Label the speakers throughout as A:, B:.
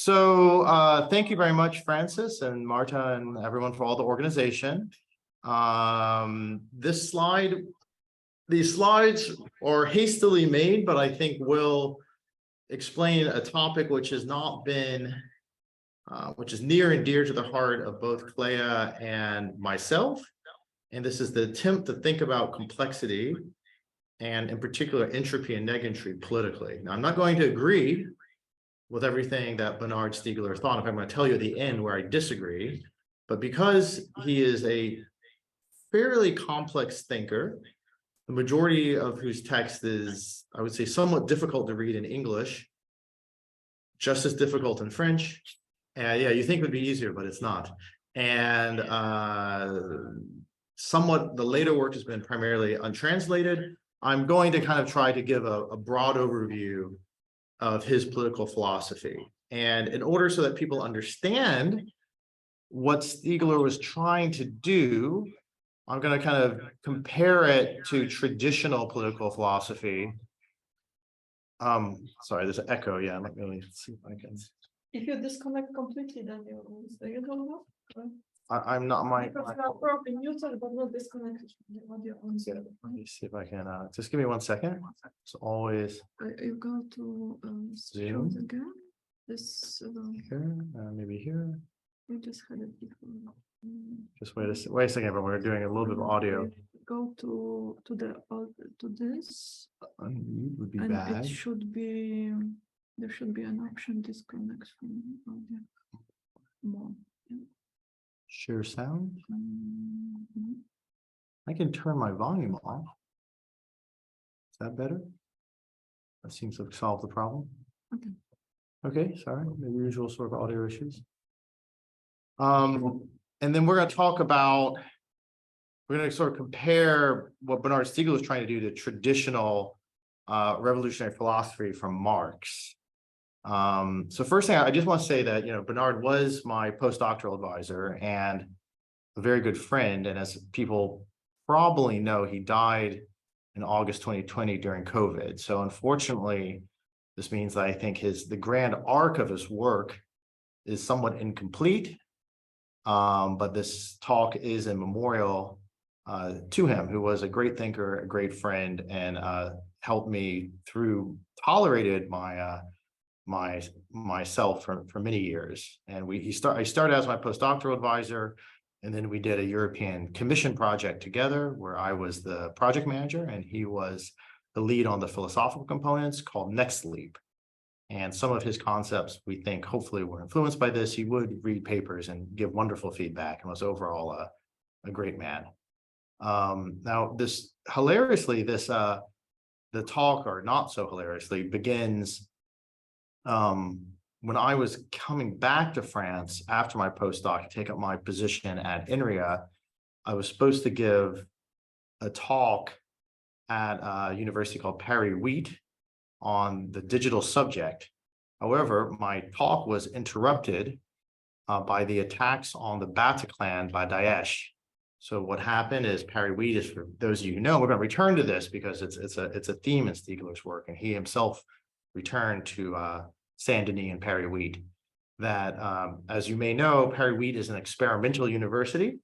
A: Thank you very much, Francis and Marta and everyone for all the organization. These slides are hastily made, but I think will explain a topic which has not been, which is near and dear to the heart of both CLEA and myself. And this is the attempt to think about complexity and in particular entropy and negentropy politically. Now, I'm not going to agree with everything that Bernard Stiegler thought. I'm going to tell you at the end where I disagree, but because he is a fairly complex thinker, the majority of whose text is, I would say, somewhat difficult to read in English, just as difficult in French. And yeah, you think it would be easier, but it's not. And somewhat the later work has been primarily untranslated. I'm going to kind of try to give a broad overview of his political philosophy. And in order so that people understand what Stiegler was trying to do, I'm going to kind of compare it to traditional political philosophy. Sorry, there's an echo. Yeah, let me see if I can.
B: If you disconnect completely, then you don't know.
A: I'm not
B: Because you are probably muted, but not disconnected from the audio.
A: Yeah, let me see if I can. Just give me 1 second. It's always.
B: You go to Zoom again. This
A: here, maybe here.
B: we just had it before.
A: Just wait a second, everyone. We're doing a little bit of audio.
B: Go to this.
A: Unmute would be
B: and
A: bad.
B: It should be there should be an option disconnect from audio. More. Yeah.
A: Share sound.
B: Mm-hmm.
A: I can turn my volume off. Is that better? That seems to solve the problem.
B: Okay.
A: Okay, sorry, the usual sort of audio issues. And then we're going to talk about, we're going to sort of compare what Bernard Stiegler was trying to do to traditional revolutionary philosophy from Marx. So first thing, I just want to say that, Bernard was my postdoctoral advisor and a very good friend. And as people probably know, he died in August 2020 during COVID. So unfortunately, this means that I think the grand arc of his work is somewhat incomplete. But this talk is a memorial to him, who was a great thinker, a great friend, and helped me tolerated myself for many years. And I started as my postdoctoral advisor, and then we did a European Commission project together where I was the project manager and he was the lead on the philosophical components called Next Leap. And some of his concepts, we think, hopefully were influenced by this. He would read papers and give wonderful feedback and was overall a great man. Now, hilariously, the talk, or not so hilariously, begins when I was coming back to France after my postdoc to take up my position at INRIA. I was supposed to give a talk at a university called Paris 8 on the digital subject. However, my talk was interrupted by the attacks on the Bataclan by Daesh. So what happened is Paris 8 is, for those of you who know, we're going to return to this because it's a theme in Stiegler's work, and he himself returned to Saint-Denis and Paris 8. That, as you may know, Paris 8 is an experimental university,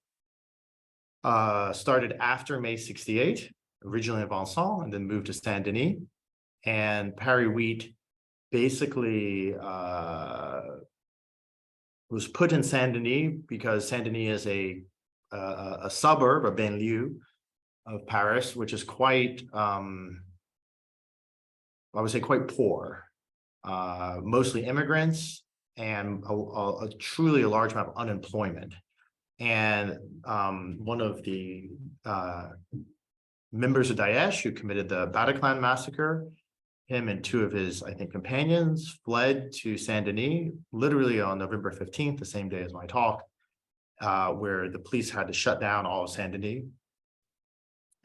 A: started after May 68, originally in Vincennes, and then moved to Saint-Denis. And Paris 8 basically was put in Saint-Denis because Saint-Denis is a suburb, a banlieue of Paris, which is quite, I would say, quite poor, mostly immigrants and truly a large amount of unemployment. And one of the members of Daesh who committed the Bataclan massacre, him and two of his, I think, companions fled to Saint-Denis, literally on November 15th, the same day as my talk, where the police had to shut down all of Saint-Denis.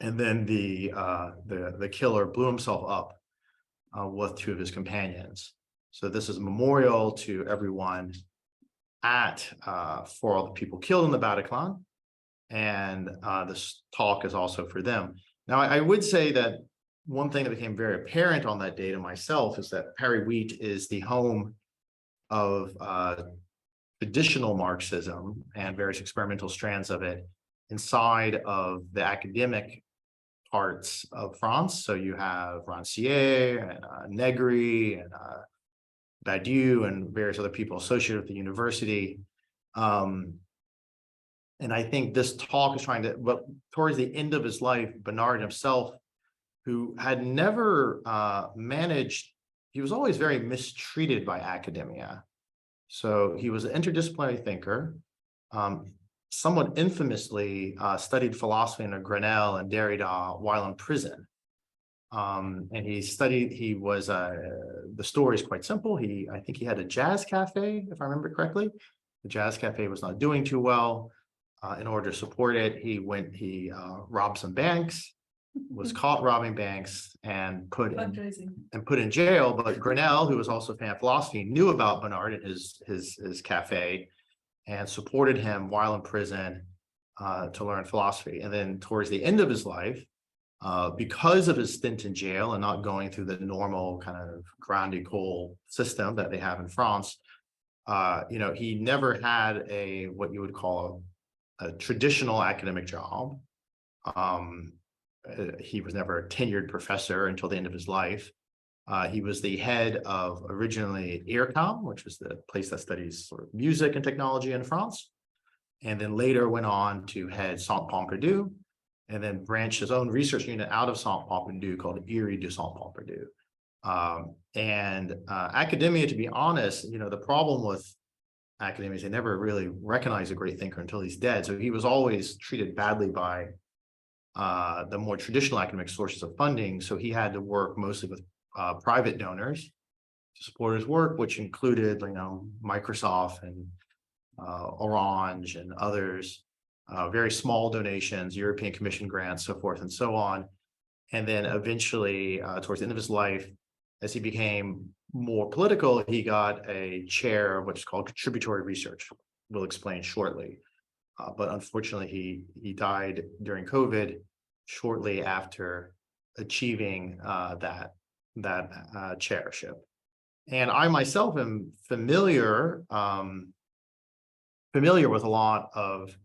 A: And then the killer blew himself up with two of his companions. So this is a memorial to everyone for all the people killed in the Bataclan. And this talk is also for them. Now, I would say that one thing that became very apparent on that day to myself is that Paris 8 is the home of traditional Marxism and various experimental strands of it inside of the academic parts of France. So you have Rancière and Negri and Badiou and various other people associated with the university. And I think this talk is trying to, but towards the end of his life, Bernard himself, who had never managed, he was always very mistreated by academia. So he was an interdisciplinary thinker, somewhat infamously studied philosophy in Grenelle and Derrida while in prison. And he was, the story is quite simple. I think he had a jazz cafe, if I remember correctly. The jazz cafe was not doing too well. In order to support it, he robbed some banks, was caught robbing banks and put in jail. But Grenelle, who was also a fan of philosophy, knew about Bernard and his cafe and supported him while in prison to learn philosophy. And then towards the end of his life, because of his stint in jail and not going through the normal kind of grand école system that they have in France, he never had what you would call a traditional academic job. He was never a tenured professor until the end of his life. He was the head of originally IRCAM, which is the place that studies sort of music and technology in France, and then later went on to head Saint Pompidou, and then branched his own research unit out of Saint Pompidou called IRI de Saint Pompidou. Academia, to be honest, the problem with academia is they never really recognize a great thinker until he's dead. So he was always treated badly by the more traditional academic sources of funding. So he had to work mostly with private donors to support his work, which included, Microsoft and Orange and others, very small donations, European Commission grants, so forth and so on. And then eventually, towards the end of his life, as he became more political, he got a chair of what's called contributory research. We'll explain shortly. But unfortunately, he died during COVID shortly after achieving that chairship. And I myself am familiar with a lot of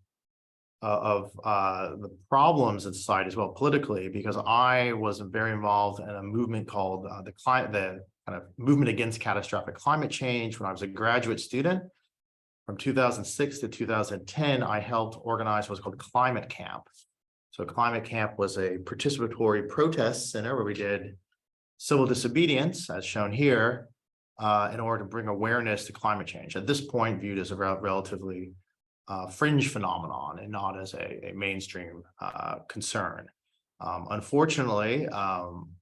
A: the problems in society as well politically, because I was very involved in a movement called the kind of movement against catastrophic climate change when I was a graduate student. From 2006 to 2010, I helped organize what's called Climate Camp. So Climate Camp was a participatory protest center where we did civil disobedience, as shown here, in order to bring awareness to climate change. At this point, viewed as a relatively fringe phenomenon and not as a mainstream concern. Unfortunately,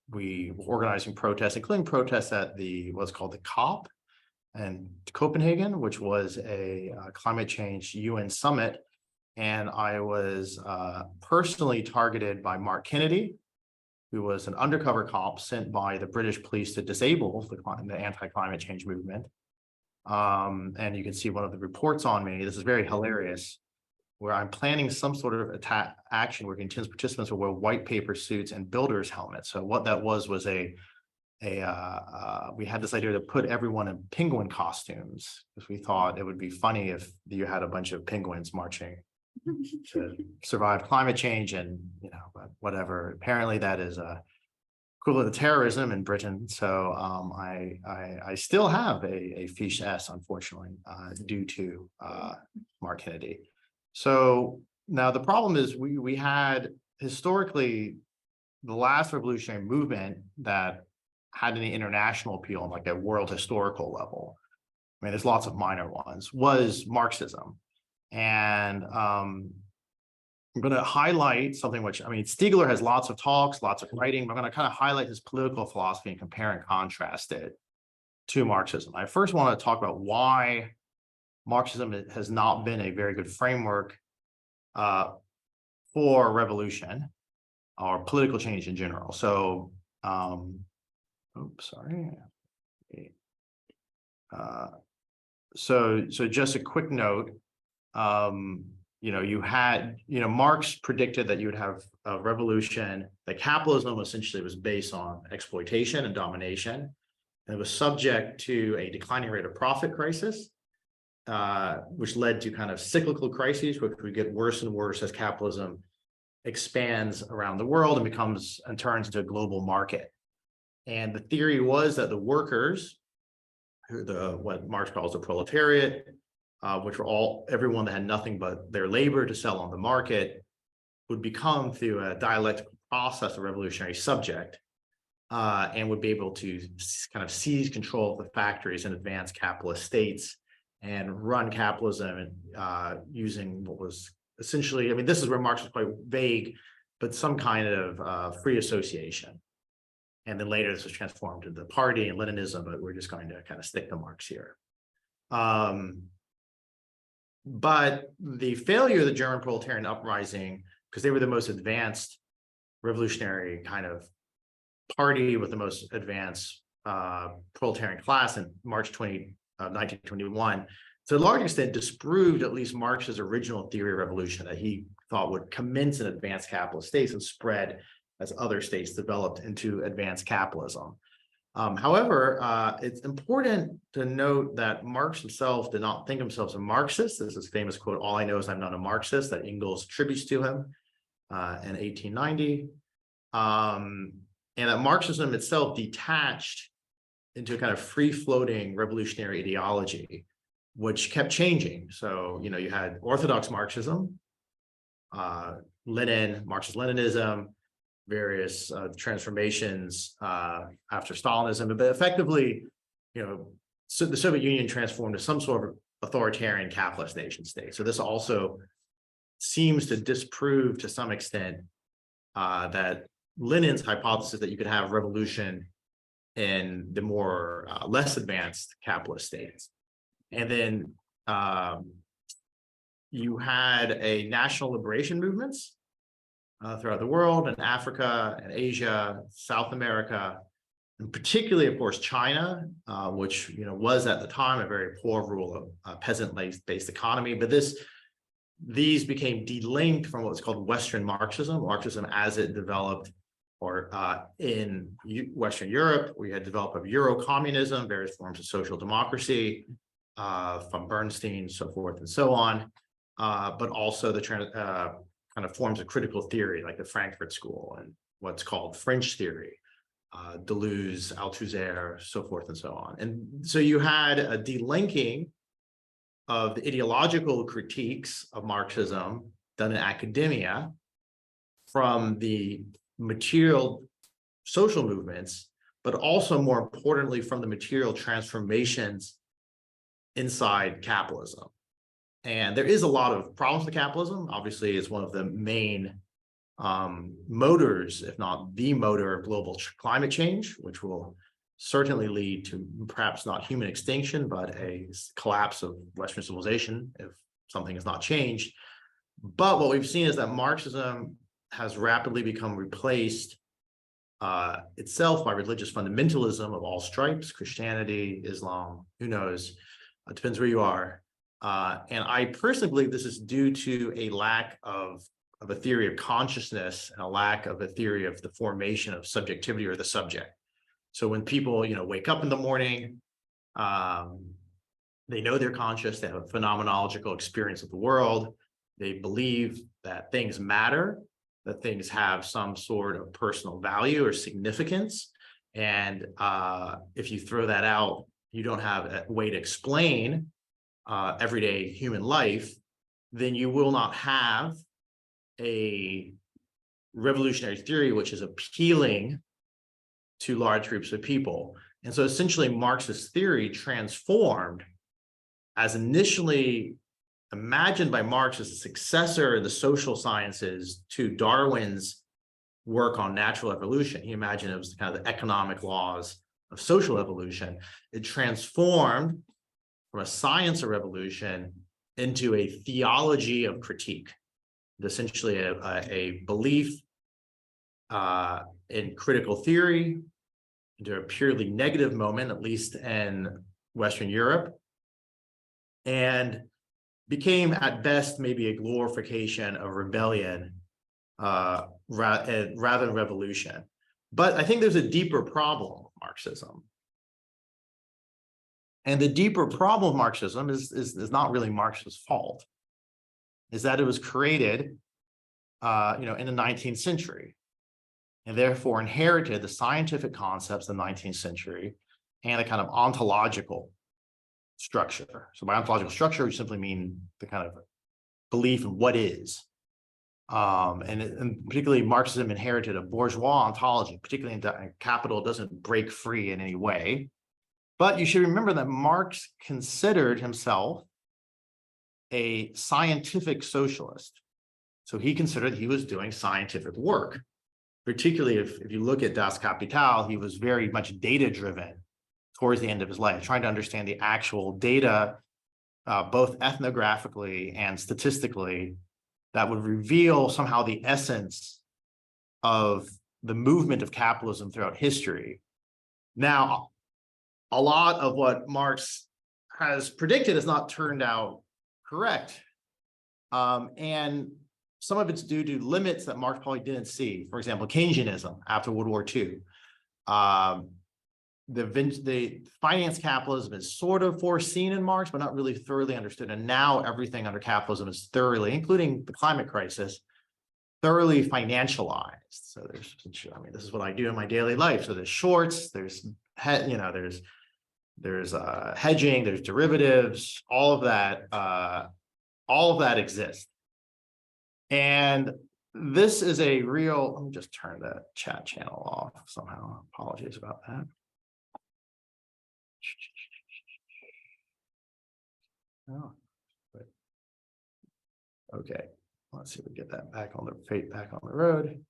A: we were organizing protests, including protests at what's called the COP in Copenhagen, which was a climate change UN summit. And I was personally targeted by Mark Kennedy, who was an undercover cop sent by the British police to disable the anti-climate change movement. And you can see one of the reports on me. This is very hilarious, where I'm planning some sort of action where intense participants will wear white paper suits and builder's helmets. So what that was we had this idea to put everyone in penguin costumes because we thought it would be funny if you had a bunch of penguins marching to survive climate change, and whatever. Apparently that is equivalent to terrorism in Britain. So I still have a fiche S, unfortunately, due to Mark Kennedy. So now the problem is we had historically the last revolutionary movement that had any international appeal on like a world historical level. I mean, there's lots of minor ones, was Marxism. And I'm going to highlight something which, Stiegler has lots of talks, lots of writing, but I'm going to kind of highlight his political philosophy and compare and contrast it to Marxism. I first want to talk about why Marxism has not been a very good framework for revolution or political change in general. So, so just a quick note. Marx predicted that you would have a revolution, that capitalism essentially was based on exploitation and domination. and it was subject to a declining rate of profit crisis, which led to kind of cyclical crises, which would get worse and worse as capitalism expands around the world and becomes and turns into a global market. And the theory was that the workers, what Marx calls the proletariat, which were everyone that had nothing but their labor to sell on the market, would become, through a dialectical process, a revolutionary subject, and would be able to kind of seize control of the factories in advanced capitalist states and run capitalism using what was essentially, I mean, this is where Marx was quite vague, but some kind of free association. And then later this was transformed into the party and Leninism, but we're just going to kind of stick to Marx here. But the failure of the German proletarian uprising, because they were the most advanced revolutionary kind of party with the most advanced proletarian class in March 1921, to a large extent disproved at least Marx's original theory of revolution that he thought would commence in advanced capitalist states and spread as other states developed into advanced capitalism. However, it's important to note that Marx himself did not think himself as a Marxist. There's this famous quote, "All I know is I'm not a Marxist," that Engels attributes to him in 1890. And that Marxism itself detached into a kind of free-floating revolutionary ideology, which kept changing. So, you know, you had Orthodox Marxism, Marxist Leninism, various transformations after Stalinism, but effectively, you know, so the Soviet Union transformed to some sort of authoritarian capitalist nation state. So this also seems to disprove to some extent that Lenin's hypothesis that you could have revolution in the more less advanced capitalist states. And then you had a national liberation movements throughout the world, in Africa and Asia, South America, and particularly, of course, China, which, you know, was at the time a very poor, rural, peasant-based economy. But these became delinked from what's called Western Marxism as it developed, or in Western Europe, we had developed of Euro-communism, various forms of social democracy, from Bernstein, so forth and so on, but also the kind of forms of critical theory, like the Frankfurt School and what's called French theory, Deleuze, Althusser, so forth and so on. And so you had a delinking of the ideological critiques of Marxism done in academia from the material social movements, but also more importantly from the material transformations inside capitalism. And there is a lot of problems with capitalism. Obviously, it's one of the main motors, if not the motor, of global climate change, which will certainly lead to perhaps not human extinction, but a collapse of Western civilization if something is not changed. But what we've seen is that Marxism has rapidly become replaced itself by religious fundamentalism of all stripes, Christianity, Islam, who knows, it depends where you are. And I personally believe this is due to a lack of a theory of consciousness and a lack of a theory of the formation of subjectivity or the subject. So when people, you know, wake up in the morning, they know they're conscious, they have a phenomenological experience of the world, they believe that things matter, that things have some sort of personal value or significance. And if you throw that out, you don't have a way to explain everyday human life, then you will not have a revolutionary theory which is appealing to large groups of people. And so essentially Marxist theory transformed, as initially imagined by Marx as a successor in the social sciences to Darwin's work on natural evolution. He imagined it was kind of the economic laws of social evolution. It transformed from a science of revolution into a theology of critique, essentially a belief in critical theory, into a purely negative moment, at least in Western Europe, and became at best maybe a glorification of rebellion rather than revolution. But I think there's a deeper problem with Marxism. And the deeper problem with Marxism is not really Marx's fault, is that it was created, in the 19th century, and therefore inherited the scientific concepts of the 19th century and a kind of ontological structure. So by ontological structure, we simply mean the kind of belief in what is. And particularly Marxism inherited a bourgeois ontology, particularly in Capital, doesn't break free in any way. But you should remember that Marx considered himself a scientific socialist. So he considered he was doing scientific work. Particularly if you look at Das Kapital, he was very much data-driven towards the end of his life, trying to understand the actual data, both ethnographically and statistically, that would reveal somehow the essence of the movement of capitalism throughout history. Now, a lot of what Marx has predicted has not turned out correct. And some of it's due to limits that Marx probably didn't see. For example, Keynesianism after World War II. The finance capitalism is sort of foreseen in Marx, but not really thoroughly understood. And now everything under capitalism is thoroughly, including the climate crisis, thoroughly financialized. So there's, this is what I do in my daily life. So there's shorts, there's hedging, there's derivatives, all of that exists. And this is a real, let me just turn the chat channel off somehow. Apologies about that. Oh, but, okay, let's see if we get that back on the road.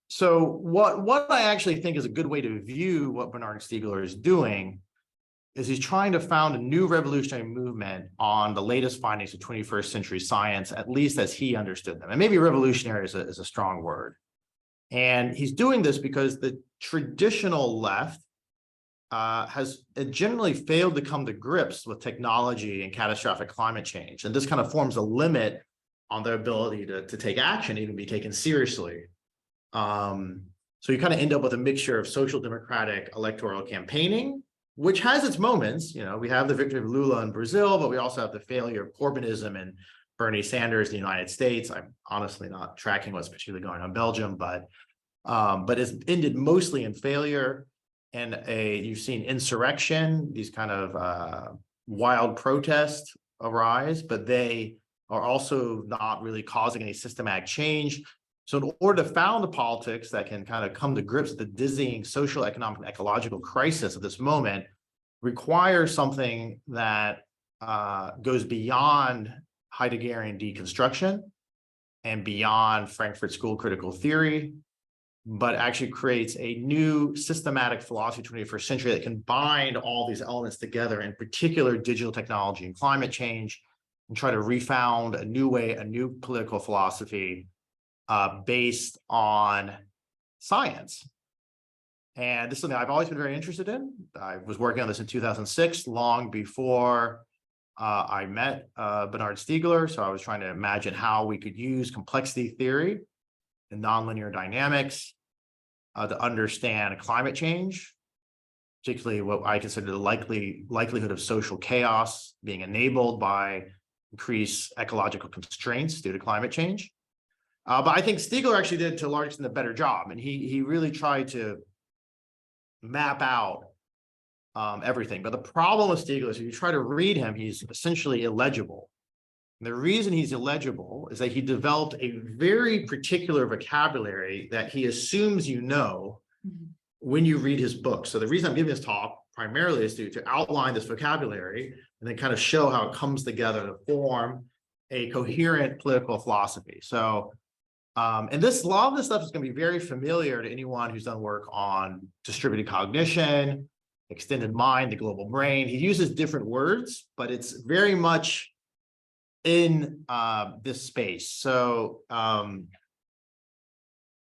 A: So what I actually think is a good way to view what Bernard Stiegler is doing is he's trying to found a new revolutionary movement on the latest findings of 21st century science, at least as he understood them. And maybe revolutionary is a strong word. And he's doing this because the traditional left has generally failed to come to grips with technology and catastrophic climate change. And this kind of forms a limit on their ability to take action, even be taken seriously. So you kind of end up with a mixture of social democratic electoral campaigning, which has its moments. We have the victory of Lula in Brazil, but we also have the failure of Corbynism and Bernie Sanders in the United States. I'm honestly not tracking what's particularly going on in Belgium, but it's ended mostly in failure. And you've seen insurrection, these kind of wild protests arise, but they are also not really causing any systematic change. So in order to found a politics that can kind of come to grips with the dizzying social, economic, and ecological crisis of this moment requires something that goes beyond Heideggerian deconstruction and beyond Frankfurt School critical theory, but actually creates a new systematic philosophy of the 21st century that can bind all these elements together, in particular digital technology and climate change, and try to refound a new way, a new political philosophy based on science. And this is something I've always been very interested in. I was working on this in 2006, long before I met Bernard Stiegler. So I was trying to imagine how we could use complexity theory and nonlinear dynamics to understand climate change, particularly what I consider the likelihood of social chaos being enabled by increased ecological constraints due to climate change. But I think Stiegler actually did, to a large extent, a better job. And he really tried to map out everything. But the problem with Stiegler is if you try to read him, he's essentially illegible. And the reason he's illegible is that he developed a very particular vocabulary that he assumes when you read his book. So the reason I'm giving this talk primarily is to outline this vocabulary and then kind of show how it comes together to form a coherent political philosophy. So and a lot of this stuff is going to be very familiar to anyone who's done work on distributed cognition, extended mind, the global brain. He uses different words, but it's very much in this space. So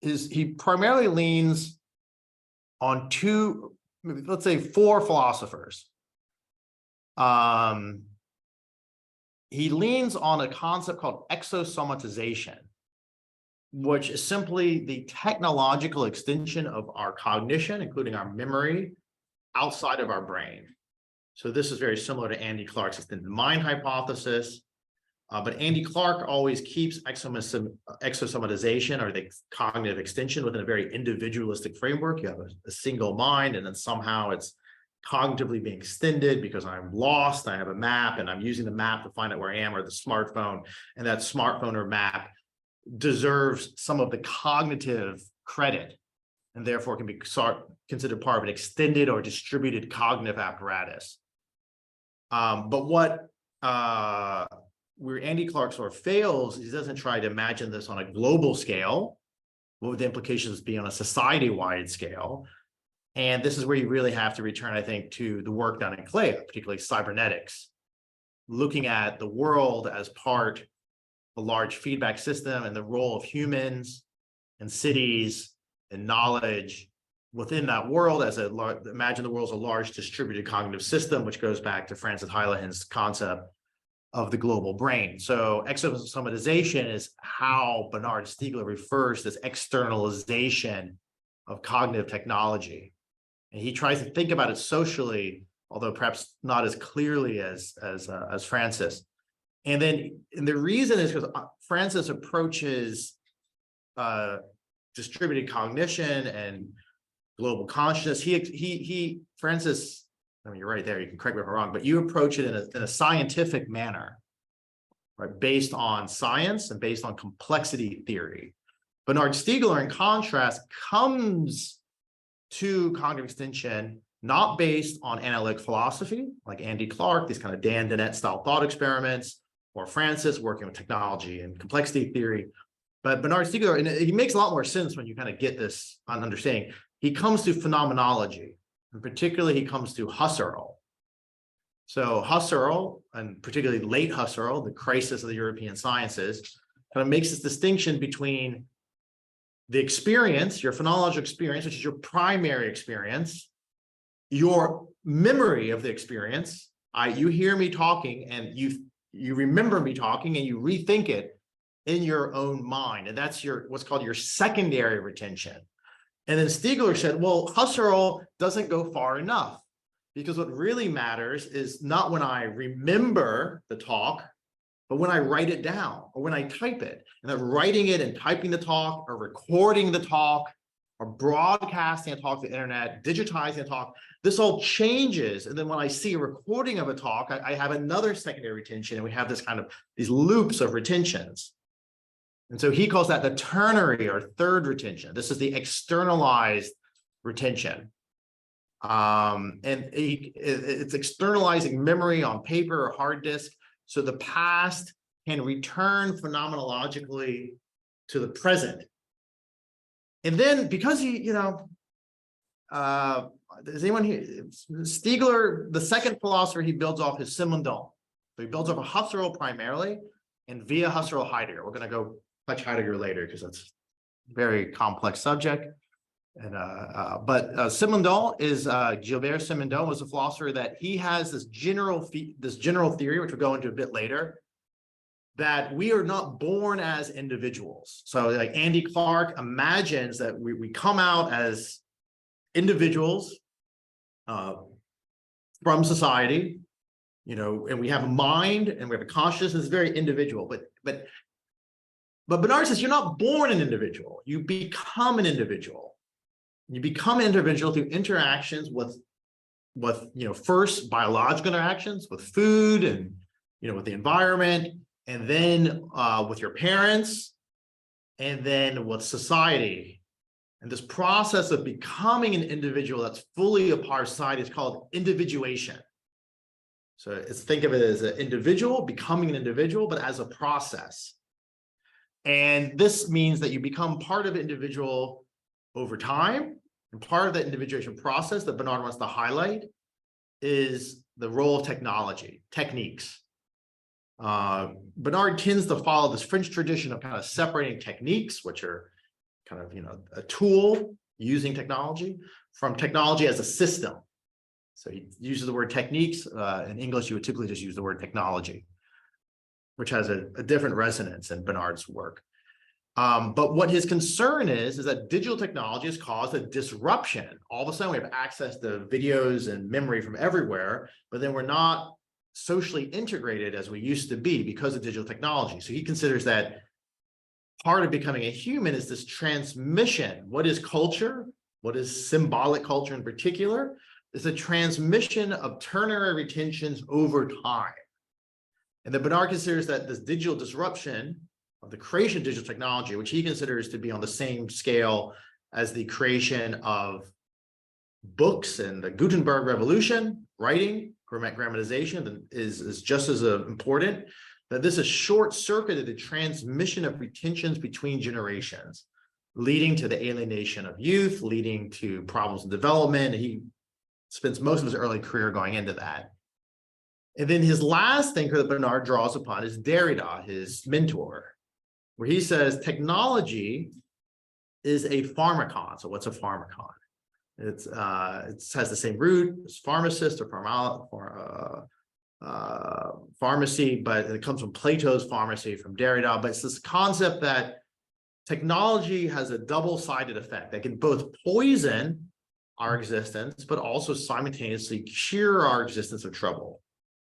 A: he primarily leans on let's say four philosophers. He leans on a concept called exosomatization. which is simply the technological extension of our cognition, including our memory, outside of our brain. So this is very similar to Andy Clark's extended mind hypothesis. But Andy Clark always keeps exosomatization, or the cognitive extension, within a very individualistic framework. You have a single mind, and then somehow it's cognitively being extended because I'm lost. I have a map, and I'm using the map to find out where I am, or the smartphone, and that smartphone or map deserves some of the cognitive credit, and therefore can be considered part of an extended or distributed cognitive apparatus. But what where Andy Clark sort of fails, he doesn't try to imagine this on a global scale. What would the implications be on a society-wide scale? And this is where you really have to return, I think, to the work done in CLEA, particularly cybernetics, looking at the world as part of a large feedback system and the role of humans and cities and knowledge within that world as imagine the world as a large distributed cognitive system, which goes back to Francis Heilehen's concept of the global brain. So exosomatization is how Bernard Stiegler refers to this externalization of cognitive technology. And he tries to think about it socially, although perhaps not as clearly as Francis. And the reason is because Francis approaches distributed cognition and global consciousness. Francis, I mean, you're right there, you can correct me if I'm wrong, but you approach it in a scientific manner, right? Based on science and based on complexity theory. Bernard Stiegler, in contrast, comes to cognitive extension not based on analytic philosophy, like Andy Clark, these kind of Dan Dennett style thought experiments, or Francis working with technology and complexity theory. But Bernard Stiegler, and he makes a lot more sense when you kind of get this understanding. He comes to phenomenology, and particularly he comes to Husserl. So Husserl, and particularly late Husserl, the crisis of the European sciences, kind of makes this distinction between the experience, your phenomenological experience, which is your primary experience, your memory of the experience. You hear me talking and you remember me talking and you rethink it in your own mind. And that's what's called your secondary retention. And then Stiegler said, well, Husserl doesn't go far enough, because what really matters is not when I remember the talk, but when I write it down or when I type it. And that writing it and typing the talk, or recording the talk, or broadcasting a talk to the internet, digitizing a talk, this all changes. And then when I see a recording of a talk, I have another secondary retention, and we have this kind of these loops of retentions. And so he calls that the ternary or third retention. This is the externalized retention. And it's externalizing memory on paper or hard disk. So the past can return phenomenologically to the present. And then because does anyone here, Stiegler, the second philosopher, he builds off his Simondon. So he builds off of Husserl primarily, and via Husserl Heidegger. We're going to go touch Heidegger later because that's a very complex subject. And but Simondon is Gilbert Simondon was a philosopher that he has this general theory, which we'll go into a bit later, that we are not born as individuals. So like Andy Clark imagines that we come out as individuals from society, and we have a mind and we have a consciousness. It's very individual, but Bernard says you're not born an individual. You become an individual. You become an individual through interactions with first biological interactions with food and with the environment, and then with your parents, and then with society. And this process of becoming an individual that's fully a part of society is called individuation. So think of it as an individual becoming an individual, but as a process. And this means that you become part of an individual over time. And part of that individuation process that Bernard wants to highlight is the role of techniques. Bernard tends to follow this French tradition of kind of separating techniques, which are kind of, a tool using technology, from technology as a system. So he uses the word techniques. In English, you would typically just use the word technology, which has a different resonance in Bernard's work. But what his concern is that digital technology has caused a disruption. All of a sudden, we have access to videos and memory from everywhere, but then we're not socially integrated as we used to be because of digital technology. So he considers that part of becoming a human is this transmission. What is culture? What is symbolic culture in particular? It's a transmission of ternary retentions over time. And then Bernard considers that this digital disruption of the creation of digital technology, which he considers to be on the same scale as the creation of books and the Gutenberg revolution, writing, grammatization is just as important, that this has short-circuited the transmission of retentions between generations, leading to the alienation of youth, leading to problems in development. He spends most of his early career going into that. And then his last thinker that Bernard draws upon is Derrida, his mentor, where he says technology is a pharmakon. So what's a pharmakon? It has the same root as pharmacist or pharmacy, but it comes from Plato's pharmacy, from Derrida. But it's this concept that technology has a double-sided effect that can both poison our existence, but also simultaneously cure our existence of trouble.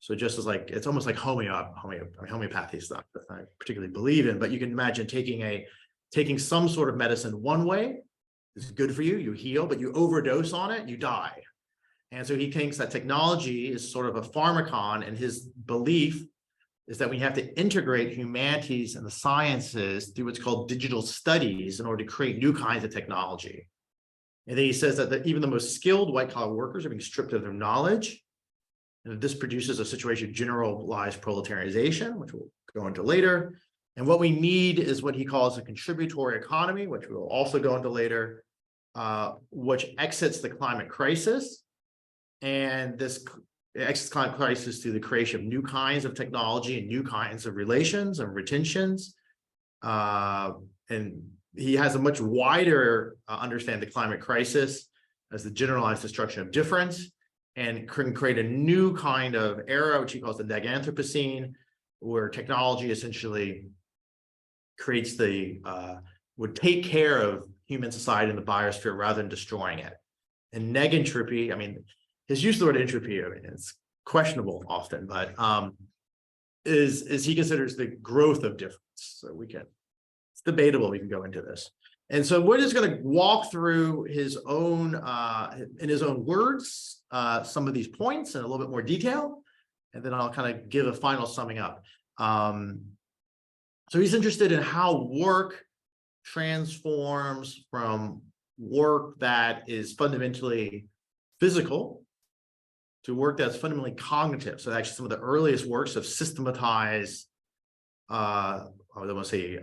A: So just as like, it's almost like homeopathy stuff that I particularly believe in, but you can imagine taking some sort of medicine one way is good for you, you heal, but you overdose on it, you die. And so he thinks that technology is sort of a pharmakon, and his belief is that we have to integrate humanities and the sciences through what's called digital studies in order to create new kinds of technology. And then he says that even the most skilled white-collar workers are being stripped of their knowledge. And this produces a situation of generalized proletarianization, which we'll go into later. And what we need is what he calls a contributory economy, which we'll also go into later, which exits the climate crisis. And this exits climate crisis through the creation of new kinds of technology and new kinds of relations and retentions. And he has a much wider understanding of the climate crisis as the generalized destruction of difference, and can create a new kind of era, which he calls the negentropy, where technology essentially creates would take care of human society in the biosphere rather than destroying it. And negentropy, I mean, his use of the word entropy, I mean, it's questionable often, but is he considers the growth of difference. So it's debatable, we can go into this. And so we're just going to walk through his own, in his own words, some of these points in a little bit more detail, and then I'll kind of give a final summing up. So he's interested in how work transforms from work that is fundamentally physical to work that's fundamentally cognitive. So actually some of the earliest works have systematized, I don't want to say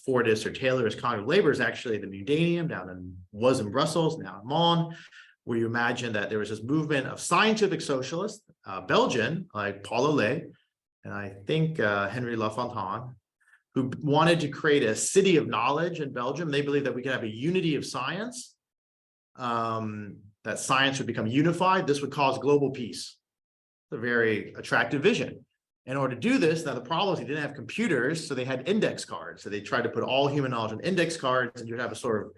A: Fordist or Taylor's cognitive labor is actually the Mudanium was in Brussels, now in Mons, where you imagine that there was this movement of scientific socialists, Belgian, like Paul Lé, and I think Henry Lafontaine, who wanted to create a city of knowledge in Belgium. They believed that we could have a unity of science, that science would become unified. This would cause global peace. It's a very attractive vision. In order to do this, now the problem is they didn't have computers, so they had index cards. So they tried to put all human knowledge on index cards, and you'd have a sort of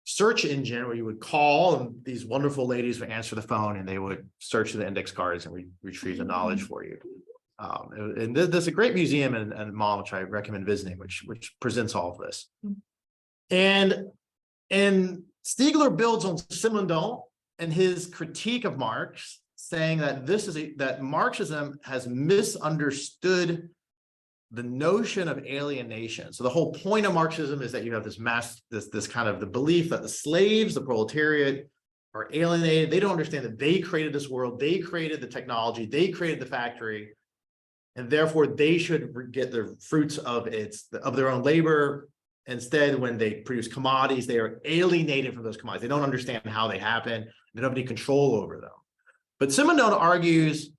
A: search engine where you would call, and these wonderful ladies would answer the phone, and they would search the index cards and retrieve the knowledge for you. And there's a great museum in Mons, which I recommend visiting, which presents all of this. And Stiegler builds on Simondon and his critique of Marx, saying that that Marxism has misunderstood the notion of alienation. So the whole point of Marxism is that you have this kind of the belief that the slaves, the proletariat, are alienated. They don't understand that they created this world, they created the technology, they created the factory, and therefore they should get the fruits of their own labor. Instead, when they produce commodities, they are alienated from those commodities. They don't understand how they happen. They don't have any control over them. But Simondon argues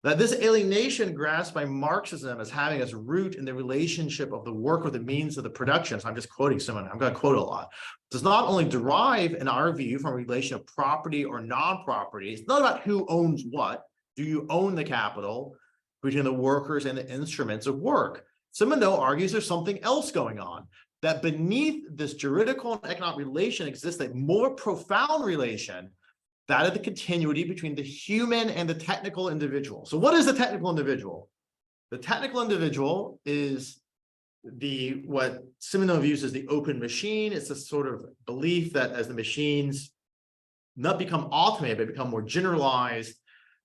A: that this alienation grasped by Marxism as having its root in the relationship of the work with the means of the production. So I'm just quoting Simondon. I'm going to quote a lot. Does not only derive, in our view, from a relation of property or non-property. It's not about who owns what. Do you own the capital between the workers and the instruments of work? Simondon argues there's something else going on. that beneath this juridical and economic relation exists a more profound relation, that of the continuity between the human and the technical individual. So what is the technical individual? The technical individual is what Simondon views as the open machine. It's a sort of belief that as the machines not become automated, but become more generalized,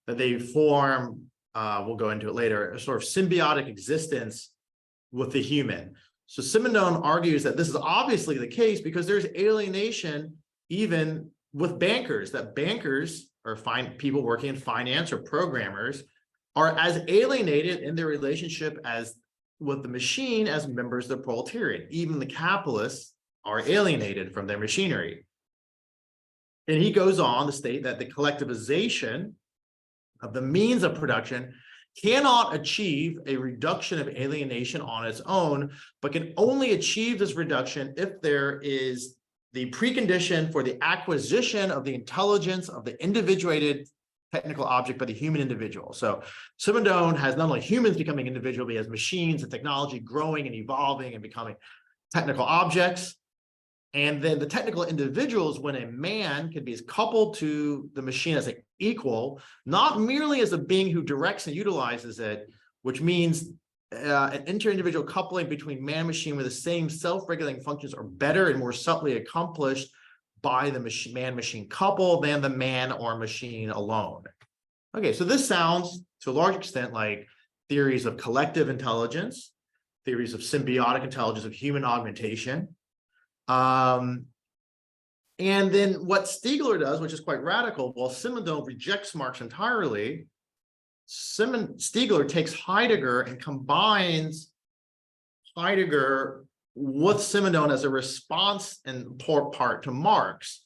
A: that they form, we'll go into it later, a sort of symbiotic existence with the human. So Simondon argues that this is obviously the case because there's alienation even with bankers, that bankers or people working in finance or programmers are as alienated in their relationship as with the machine as members of the proletariat. Even the capitalists are alienated from their machinery. And he goes on to state that the collectivization of the means of production cannot achieve a reduction of alienation on its own, but can only achieve this reduction if there is the precondition for the acquisition of the intelligence of the individuated technical object by the human individual. So Simondon has not only humans becoming individual, but he has machines and technology growing and evolving and becoming technical objects. And then the technical individuals, when a man can be as coupled to the machine as an equal, not merely as a being who directs and utilizes it, which means an inter-individual coupling between man and machine where the same self-regulating functions are better and more subtly accomplished by the man-machine couple than the man or machine alone. Okay, so this sounds to a large extent like theories of collective intelligence, theories of symbiotic intelligence, of human augmentation. And then what Stiegler does, which is quite radical, while Simondon rejects Marx entirely, Stiegler takes Heidegger and combines Heidegger with Simondon as a response in part to Marx,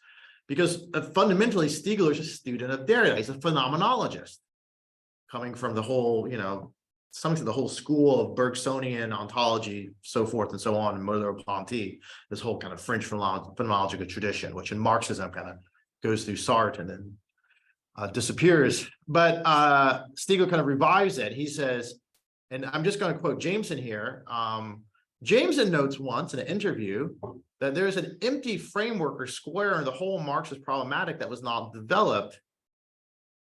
A: because fundamentally Stiegler is a student of Derrida. He's a phenomenologist coming from the whole, some to the whole school of Bergsonian ontology, so forth and so on, and Merleau-Ponty, this whole kind of French phenomenological tradition, which in Marxism kind of goes through Sartre and then disappears. But Stiegler kind of revives it. He says, and I'm just going to quote Jameson here. Jameson notes once in an interview that there's an empty framework or square in the whole Marxist problematic that was not developed,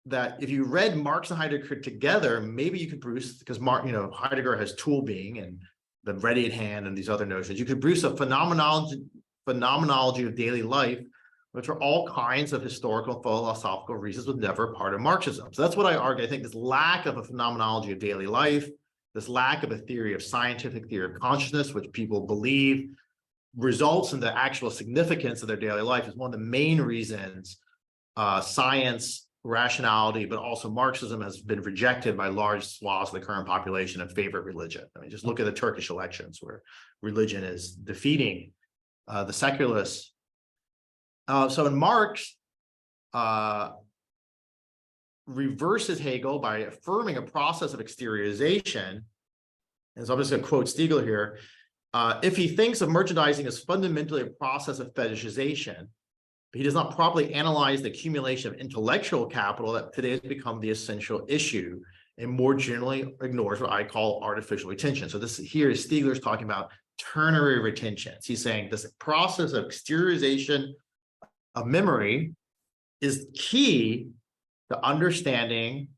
A: that if you read Marx and Heidegger together, maybe you could produce, because Heidegger has tool being and the ready at hand and these other notions, you could produce a phenomenology of daily life, which are all kinds of historical and philosophical reasons was never part of Marxism. So that's what I argue. I think this lack of a phenomenology of daily life, this lack of a theory of scientific theory of consciousness, which people believe results in the actual significance of their daily life, is one of the main reasons science, rationality, but also Marxism has been rejected by large swaths of the current population in favor of religion. I mean, just look at the Turkish elections where religion is defeating the secularists. So in Marx, reverses Hegel by affirming a process of exteriorization. And so I'm just going to quote Stiegler here. If he thinks of merchandising as fundamentally a process of fetishization, but he does not properly analyze the accumulation of intellectual capital that today has become the essential issue, and more generally ignores what I call artificial retention. So this here is Stiegler's talking about ternary retentions. He's saying this process of exteriorization of memory is key to understanding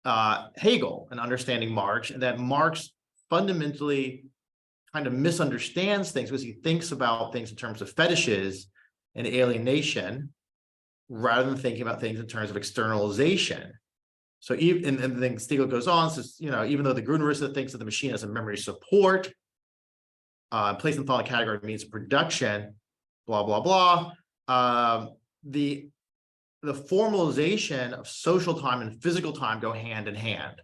A: Hegel and understanding Marx, and that Marx fundamentally kind of misunderstands things because he thinks about things in terms of fetishes and alienation rather than thinking about things in terms of externalization. So even, and then Stiegler goes on, says, even though the Grundrisse thinks of the machine as a memory support, placed in the following category means production, blah, blah, blah. The formalization of social time and physical time go hand in hand.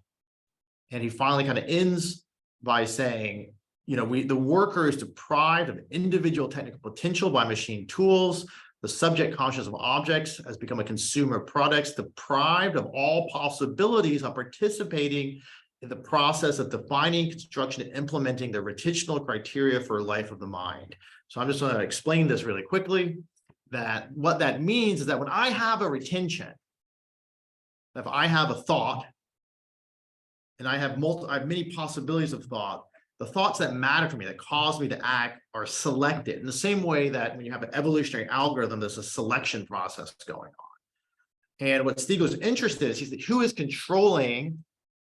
A: And he finally kind of ends by saying, the worker is deprived of individual technical potential by machine tools. The subject conscious of objects has become a consumer of products, deprived of all possibilities of participating in the process of defining, construction, and implementing the retentional criteria for a life of the mind. So I'm just going to explain this really quickly. That what that means is that when I have a retention, if I have a thought, and I have many possibilities of thought, the thoughts that matter to me, that cause me to act, are selected in the same way that when you have an evolutionary algorithm, there's a selection process going on. And what Stiegler's interested in is who is controlling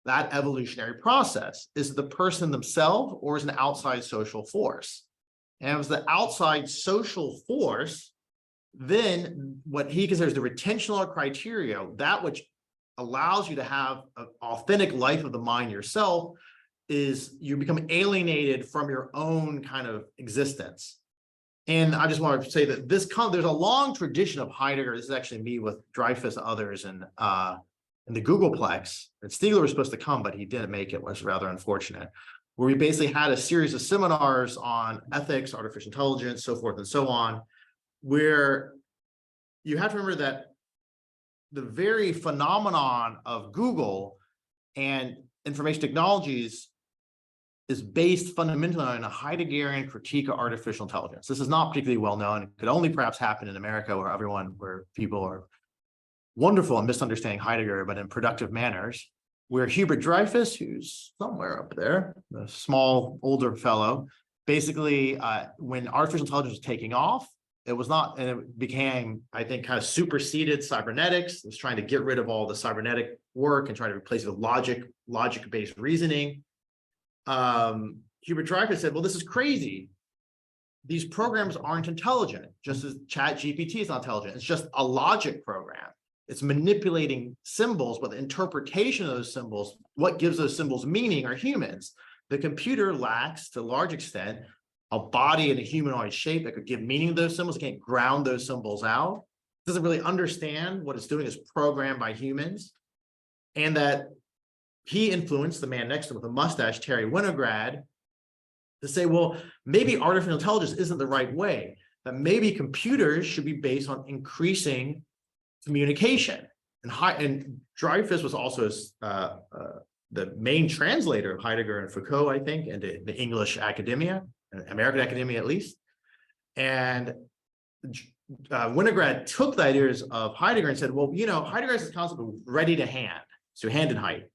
A: that evolutionary process. Is it the person themselves, or is it an outside social force? And if it was the outside social force, then what he considers the retentional criteria, that which allows you to have an authentic life of the mind yourself, is you become alienated from your own kind of existence. And I just want to say that there's a long tradition of Heidegger. This is actually me with Dreyfus and others in the Googleplex. And Stiegler was supposed to come, but he didn't make it, was rather unfortunate, where we basically had a series of seminars on ethics, artificial intelligence, so forth and so on, where you have to remember that the very phenomenon of Google and information technologies is based fundamentally on a Heideggerian critique of artificial intelligence. This is not particularly well known. It could only perhaps happen in America, where people are wonderful in misunderstanding Heidegger, but in productive manners. Where Hubert Dreyfus, who's somewhere up there, a small older fellow, basically when artificial intelligence was taking off, it was not, and it became, I think, kind of superseded cybernetics. It was trying to get rid of all the cybernetic work and try to replace it with logic-based reasoning. Hubert Dreyfus said, well, this is crazy. These programs aren't intelligent, just as ChatGPT is not intelligent. It's just a logic program. It's manipulating symbols, but the interpretation of those symbols, what gives those symbols meaning, are humans. The computer lacks, to a large extent, a body in a humanoid shape that could give meaning to those symbols. It can't ground those symbols out. It doesn't really understand what it's doing. It's programmed by humans. And that he influenced the man next to him with a mustache, Terry Winograd, to say, well, maybe artificial intelligence isn't the right way, that maybe computers should be based on increasing communication. And Dreyfus was also the main translator of Heidegger and Foucault, I think, into the English academia, American academia at least. And Winograd took the ideas of Heidegger and said, well, Heidegger has this concept of ready to hand, so hand in height,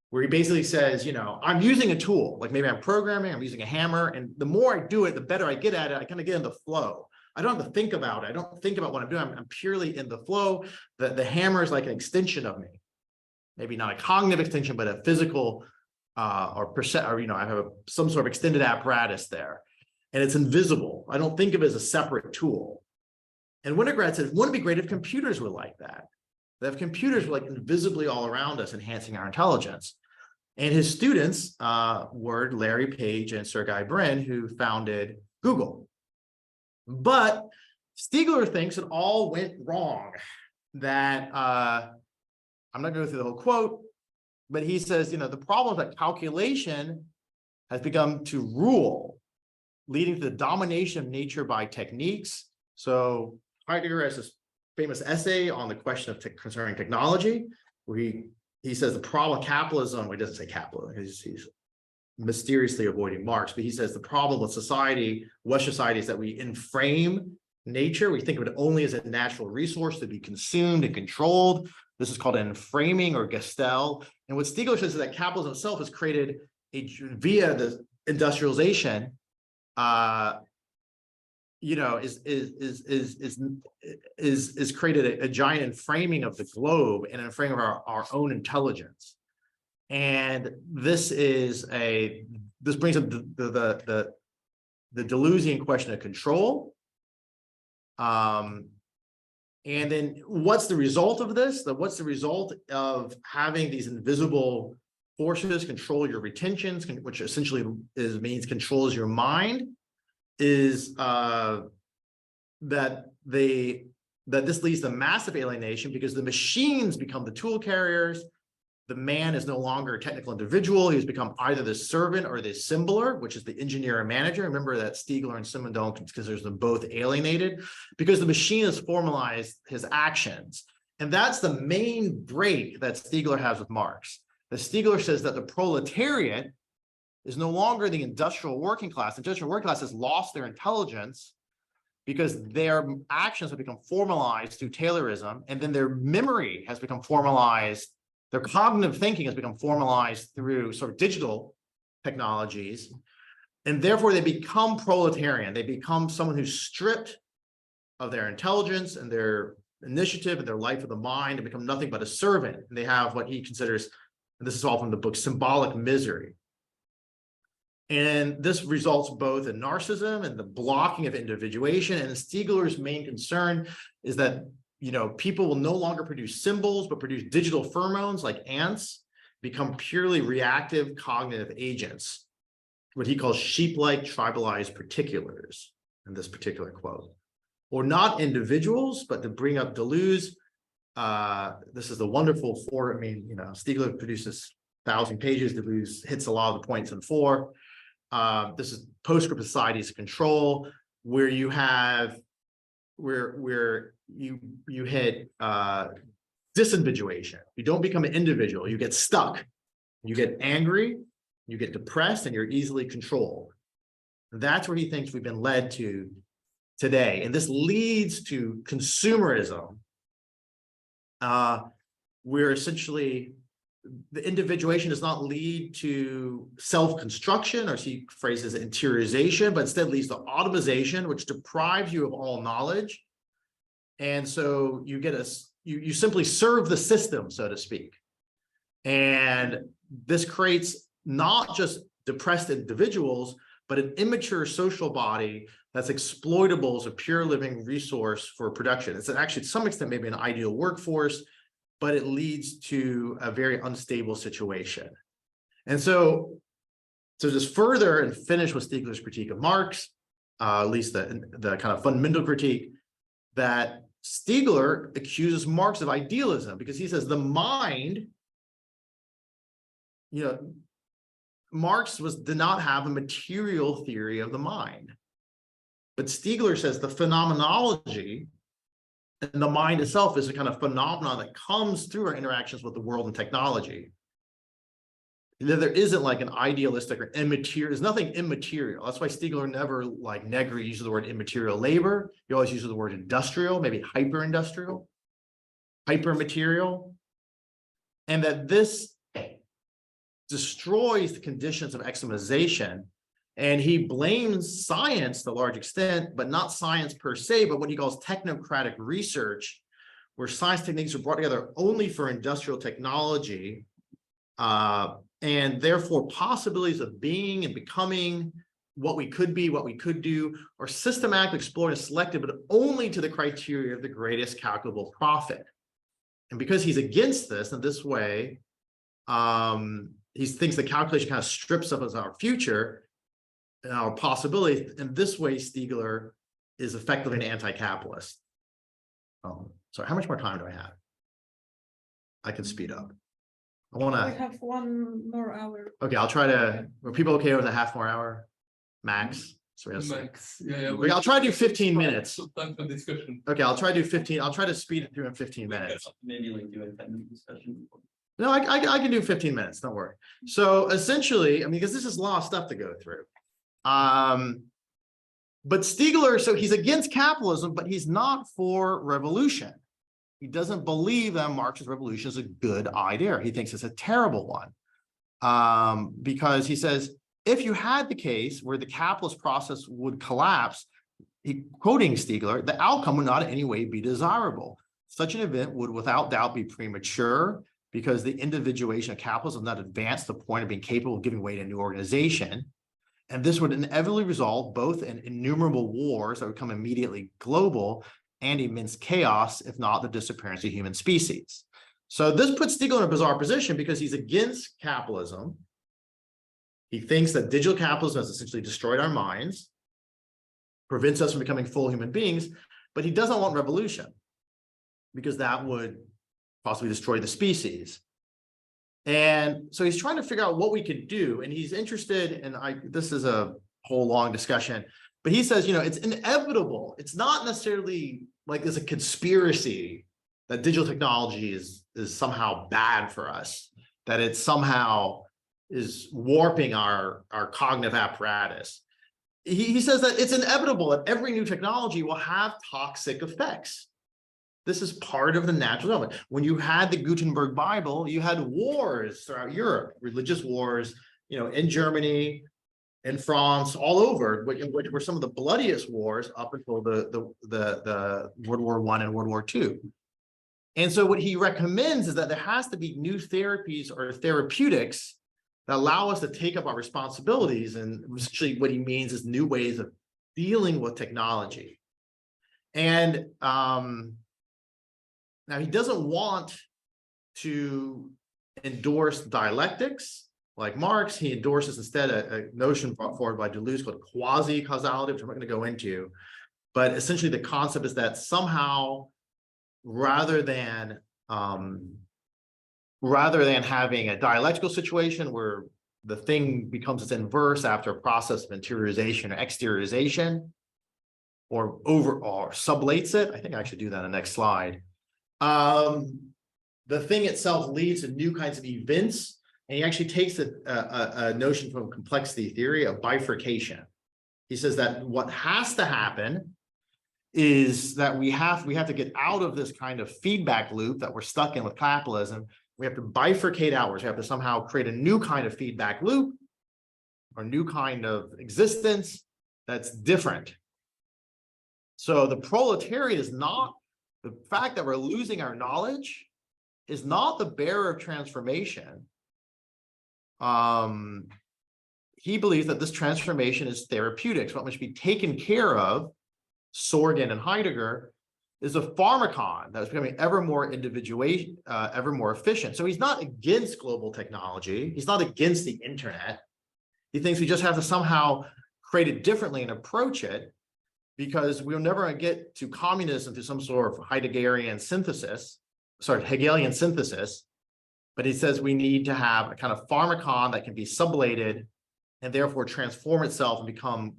A: where he basically says, I'm using a tool, like maybe I'm programming, I'm using a hammer, and the more I do it, the better I get at it. I kind of get in the flow. I don't have to think about it. I don't think about what I'm doing. I'm purely in the flow. The hammer is like an extension of me, maybe not a cognitive extension, but a physical I have some sort of extended apparatus there, and it's invisible. I don't think of it as a separate tool. And Winograd said, wouldn't it be great if computers were like that? That if computers were like invisibly all around us, enhancing our intelligence. And his students were Larry Page and Sergey Brin, who founded Google. But Stiegler thinks it all went wrong, that I'm not going to go through the whole quote, but he says, the problem is that calculation has begun to rule, leading to the domination of nature by techniques. So Heidegger has this famous essay on the question of concerning technology, where he says the problem of capitalism, well, he doesn't say capitalism, he's mysteriously avoiding Marx, but he says the problem with society, Western society, is that we enframe nature. We think of it only as a natural resource to be consumed and controlled. This is called an enframing or gestell. And what Stiegler says is that capitalism itself has created via the industrialization, is created a giant enframing of the globe and an enframing of our own intelligence. And this brings up the Deleuzian question of control. And then what's the result of this? What's the result of having these invisible forces control your retentions, which essentially means controls your mind, is that this leads to massive alienation, because the machines become the tool carriers. The man is no longer a technical individual. He's become either the servant or the assembler, which is the engineer and manager. Remember that Stiegler and Simondon considers them both alienated, because the machine has formalized his actions. And that's the main break that Stiegler has with Marx. The Stiegler says that the proletariat is no longer the industrial working class. The industrial working class has lost their intelligence because their actions have become formalized through Taylorism, and then their memory has become formalized. Their cognitive thinking has become formalized through sort of digital technologies. And therefore they become proletarian. They become someone who's stripped of their intelligence and their initiative and their life of the mind and become nothing but a servant. And they have what he considers, and this is all from the book, symbolic misery. And this results both in narcissism and the blocking of individuation. And Stiegler's main concern is that, people will no longer produce symbols, but produce digital pheromones like ants, become purely reactive cognitive agents, what he calls sheep-like tribalized particulars in this particular quote. Or not individuals, but to bring up Deleuze, this is the wonderful Stiegler produces 1,000 pages, Deleuze hits a lot of the points in 4. This is postscript societies control, where you have where you hit disindividuation. You don't become an individual, you get stuck, you get angry, you get depressed, and you're easily controlled. That's where he thinks we've been led to today. And this leads to consumerism, where essentially the individuation does not lead to self-construction, or he phrases interiorization, but instead leads to automation, which deprives you of all knowledge. And so you get you simply serve the system, so to speak. And this creates not just depressed individuals, but an immature social body that's exploitable as a pure living resource for production. It's actually, to some extent, maybe an ideal workforce, but it leads to a very unstable situation. And so to just further and finish with Stiegler's critique of Marx, at least the kind of fundamental critique, that Stiegler accuses Marx of idealism, because he says the mind, Marx did not have a material theory of the mind. But Stiegler says the phenomenology and the mind itself is a kind of phenomenon that comes through our interactions with the world and technology. There isn't like an idealistic or immaterial, there's nothing immaterial. That's why Stiegler never, like Negri, uses the word immaterial labor. He always uses the word industrial, maybe hyper-industrial, hyper-material. And that this destroys the conditions of externalization. And he blames science to a large extent, but not science per se, but what he calls technocratic research, where science techniques are brought together only for industrial technology, and therefore possibilities of being and becoming what we could be, what we could do, are systematically explored and selected, but only to the criteria of the greatest calculable profit. And because he's against this, in this way, he thinks the calculation kind of strips us of our future and our possibilities. In this way, Stiegler is effectively an anti-capitalist. Sorry, how much more time do I have? I can speed up. I want to.
B: We have 1 more hour.
A: Okay, I'll try to. Were people okay with a half more hour max? So
C: Max. Yeah.
A: I'll try to do 15 minutes.
C: Time for discussion.
A: Okay, I'll try to do 15. I'll try to speed it through in 15 minutes.
D: Maybe like do a 10-minute discussion.
A: No, I can do 15 minutes. Don't worry. So essentially, because this is a lot of stuff to go through. But Stiegler, so he's against capitalism, but he's not for revolution. He doesn't believe that Marx's revolution is a good idea. He thinks it's a terrible one. Because he says, if you had the case where the capitalist process would collapse, quoting Stiegler, the outcome would not in any way be desirable. Such an event would without doubt be premature, because the individuation of capitalism not advanced to the point of being capable of giving way to a new organization. And this would inevitably result both in innumerable wars that would become immediately global and immense chaos, if not the disappearance of human species. So this puts Stiegler in a bizarre position because he's against capitalism. He thinks that digital capitalism has essentially destroyed our minds, prevents us from becoming full human beings, but he doesn't want revolution because that would possibly destroy the species. And so he's trying to figure out what we could do. And he's interested in, this is a whole long discussion, but he says, it's inevitable. It's not necessarily like there's a conspiracy that digital technology is somehow bad for us, that it somehow is warping our cognitive apparatus. He says that it's inevitable that every new technology will have toxic effects. This is part of the natural element. When you had the Gutenberg Bible, you had wars throughout Europe, religious wars, in Germany, in France, all over, which were some of the bloodiest wars up until the World War I and World War II. And so what he recommends is that there has to be new therapies or therapeutics that allow us to take up our responsibilities. And essentially what he means is new ways of dealing with technology. And now he doesn't want to endorse dialectics like Marx. He endorses instead a notion brought forward by Deleuze called quasi-causality, which I'm not going to go into. But essentially the concept is that somehow, rather than having a dialectical situation where the thing becomes its inverse after a process of interiorization or exteriorization, or sublates it. I think I should do that on the next slide. The thing itself leads to new kinds of events, and he actually takes a notion from complexity theory of bifurcation. He says that what has to happen is that we have to get out of this kind of feedback loop that we're stuck in with capitalism. We have to bifurcate outwards. We have to somehow create a new kind of feedback loop or new kind of existence that's different. So the proletariat is not, the fact that we're losing our knowledge is not the bearer of transformation. He believes that this transformation is therapeutics. What must be taken care of, Sorgen and Heidegger, is a pharmakon that is becoming ever more individuation, ever more efficient. So he's not against global technology. He's not against the internet. He thinks we just have to somehow create it differently and approach it, because we'll never get to communism through some sort of Hegelian synthesis. But he says we need to have a kind of pharmakon that can be sublated and therefore transform itself and become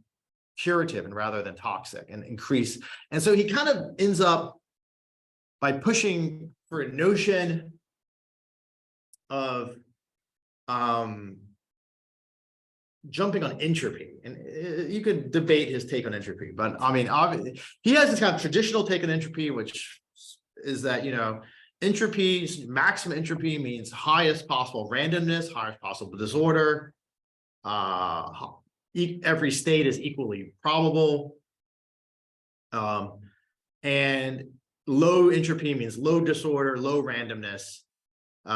A: curative and rather than toxic and increase. And so he kind of ends up by pushing for a notion of jumping on entropy. And you could debate his take on entropy, but I mean, obviously, he has this kind of traditional take on entropy, which is that, entropy, maximum entropy means highest possible randomness, highest possible disorder. Every state is equally probable. And low entropy means low disorder, low randomness.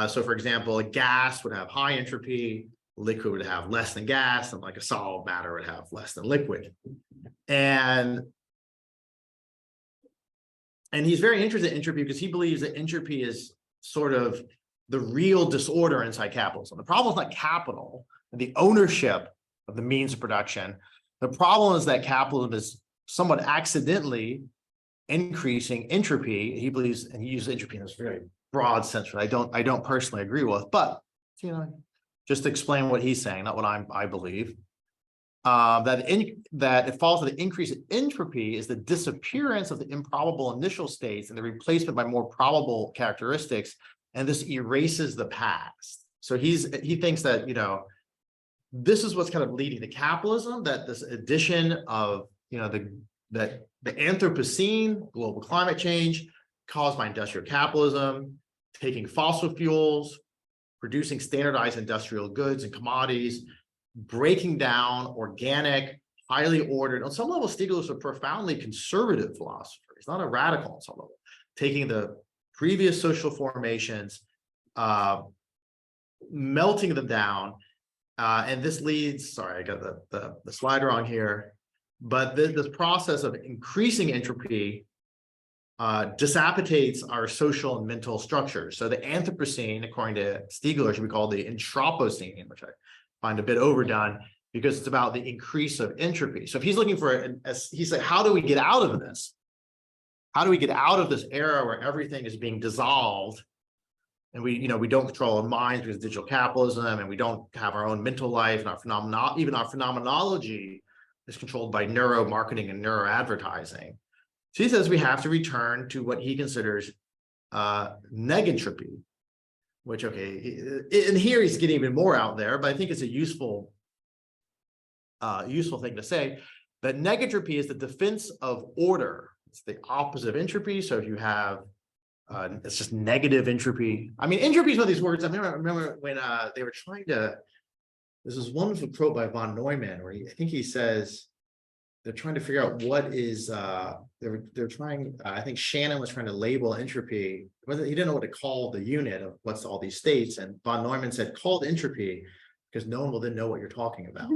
A: So for example, a gas would have high entropy, liquid would have less than gas, and like a solid matter would have less than liquid. And he's very interested in entropy because he believes that entropy is sort of the real disorder inside capitalism. The problem is not capital and the ownership of the means of production. The problem is that capitalism is somewhat accidentally increasing entropy. He believes, and he uses entropy in this very broad sense, which I don't personally agree with, but just to explain what he's saying, not what I believe. That it follows that the increase in entropy is the disappearance of the improbable initial states and the replacement by more probable characteristics, and this erases the past. So he thinks that this is what's kind of leading to capitalism, that this addition of the Anthropocene, global climate change caused by industrial capitalism, taking fossil fuels, producing standardized industrial goods and commodities, breaking down organic, highly ordered. On some level, Stiegler is a profoundly conservative philosopher. He's not a radical on some level. Taking the previous social formations, melting them down, and this leads, sorry, I got the slide wrong here, but this process of increasing entropy disappetites our social and mental structures. So the Anthropocene, according to Stiegler, should be called the Anthropocene, which I find a bit overdone because it's about the increase of entropy. So if he's looking for, he's like, how do we get out of this? How do we get out of this era where everything is being dissolved and we don't control our minds because of digital capitalism, and we don't have our own mental life, and even our phenomenology is controlled by neuromarketing and neuroadvertising. So he says we have to return to what he considers negentropy, which, okay, and here he's getting even more out there, but I think it's a useful thing to say, that negentropy is the defense of order. It's the opposite of entropy. So if you have, it's just negative entropy. I mean, entropy is one of these words. I remember when they were trying to There's this wonderful quote by von Neumann where I think he says they're trying to figure out what is they're trying. I think Shannon was trying to label entropy. He didn't know what to call the unit of what's all these states, and von Neumann said called entropy because no one will then know what you're talking about.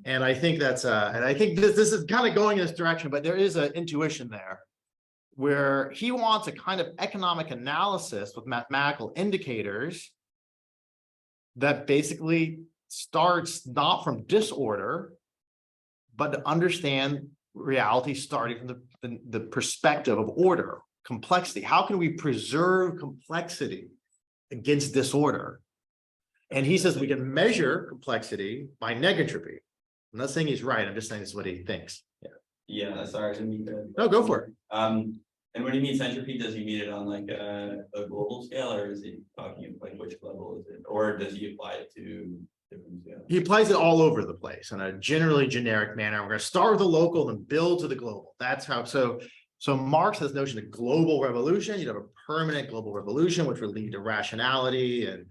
A: And I think that's and I think this is kind of going in this direction, but there is an intuition there where he wants a kind of economic analysis with mathematical indicators that basically starts not from disorder, but to understand reality starting from the perspective of order, complexity. How can we preserve complexity against disorder? And he says we can measure complexity by negentropy. I'm not saying he's right. I'm just saying this is what he thinks.
D: Yeah, sorry, I didn't mean to.
A: No, go for it.
D: And when he means entropy, does he mean it on like a global scale, or is he talking like which level is it, or does he apply it to different scales?
A: He applies it all over the place in a generally generic manner. We're going to start with the local and build to the global. That's how. So Marx has the notion of global revolution. You'd have a permanent global revolution, which would lead to rationality and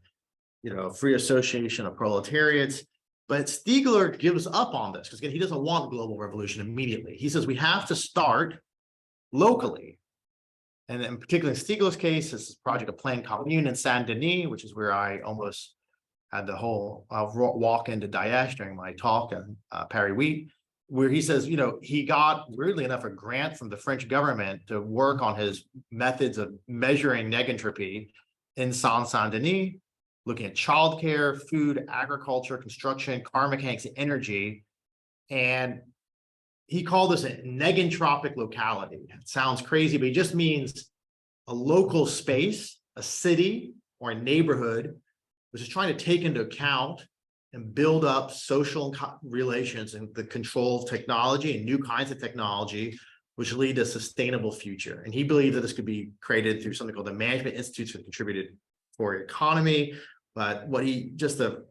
A: free association of proletariats. But Stiegler gives up on this because he doesn't want global revolution immediately. He says we have to start locally. And in particular, in Stiegler's case, this is project of Plan Commune in Saint Denis, which is where I almost had the whole walk into Daesh during my talk in Paris 8, where he says, he got, weirdly enough, a grant from the French government to work on his methods of measuring negentropy in Saint Denis, looking at childcare, food, agriculture, construction, car mechanics, and energy. And he called this a negentropic locality. It sounds crazy, but it just means a local space, a city, or a neighborhood, which is trying to take into account and build up social relations and the control of technology and new kinds of technology, which lead to a sustainable future. And he believed that this could be created through something called the Management Institutes for the Contributory Economy. But what he, just to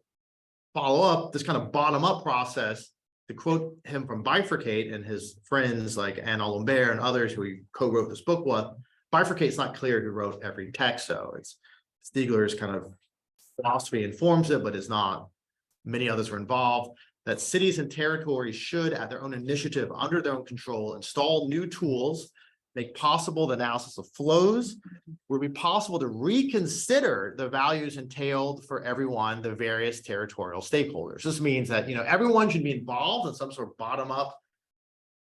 A: follow up, this kind of bottom-up process, to quote him from Bifurcate and his friends like Anne Lambert and others who he co-wrote this book with, Bifurcate's not clear who wrote every text, so it's Stiegler's kind of philosophy informs it, but it's not. Many others were involved. That cities and territories should, at their own initiative, under their own control, install new tools, make possible the analysis of flows, would be possible to reconsider the values entailed for everyone, the various territorial stakeholders. This means that everyone should be involved in some sort of bottom-up.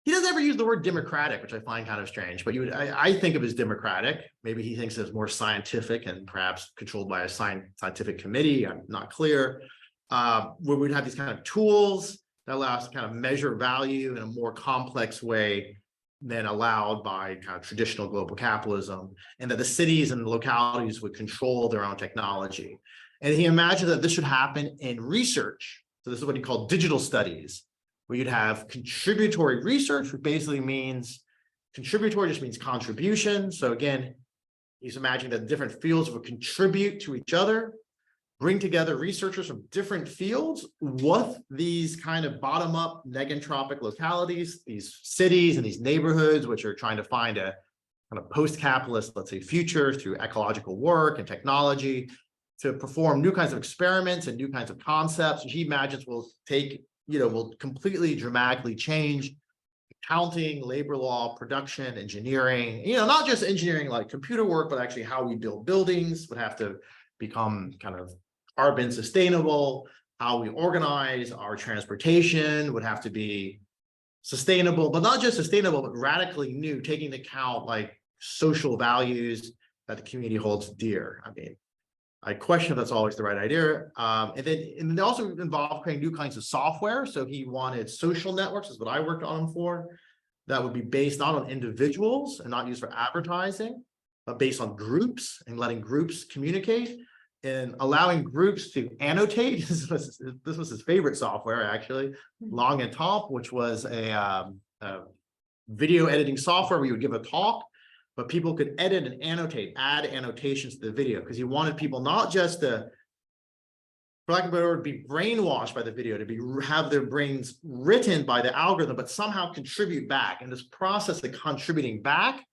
A: He doesn't ever use the word democratic, which I find kind of strange, but I think of as democratic. Maybe he thinks it's more scientific and perhaps controlled by a scientific committee. I'm not clear. Where we'd have these kind of tools that allow us to kind of measure value in a more complex way than allowed by kind of traditional global capitalism, and that the cities and localities would control their own technology. And he imagined that this should happen in research. So this is what he called digital studies, where you'd have contributory research, which basically means contributory just means contribution. So again, he's imagining that different fields would contribute to each other, bring together researchers from different fields with these kind of bottom-up negentropic localities, these cities and these neighborhoods, which are trying to find a kind of post-capitalist, let's say, future through ecological work and technology to perform new kinds of experiments and new kinds of concepts, which he imagines will take, will completely dramatically change accounting, labor law, production, engineering, not just engineering like computer work, but actually how we build buildings would have to become kind of carbon sustainable, how we organize our transportation would have to be sustainable, but not just sustainable, but radically new, taking into account like social values that the community holds dear. I mean, I question if that's always the right idea. And then also involved creating new kinds of software. So he wanted social networks, is what I worked on him for, that would be based not on individuals and not used for advertising, but based on groups and letting groups communicate and allowing groups to annotate. This was his favorite software, actually, Long and Top, which was a video editing software where you would give a talk, but people could edit and annotate, add annotations to the video, because he wanted people not just to, for lack of a better word, be brainwashed by the video, to have their brains written by the algorithm, but somehow contribute back. And this process of contributing back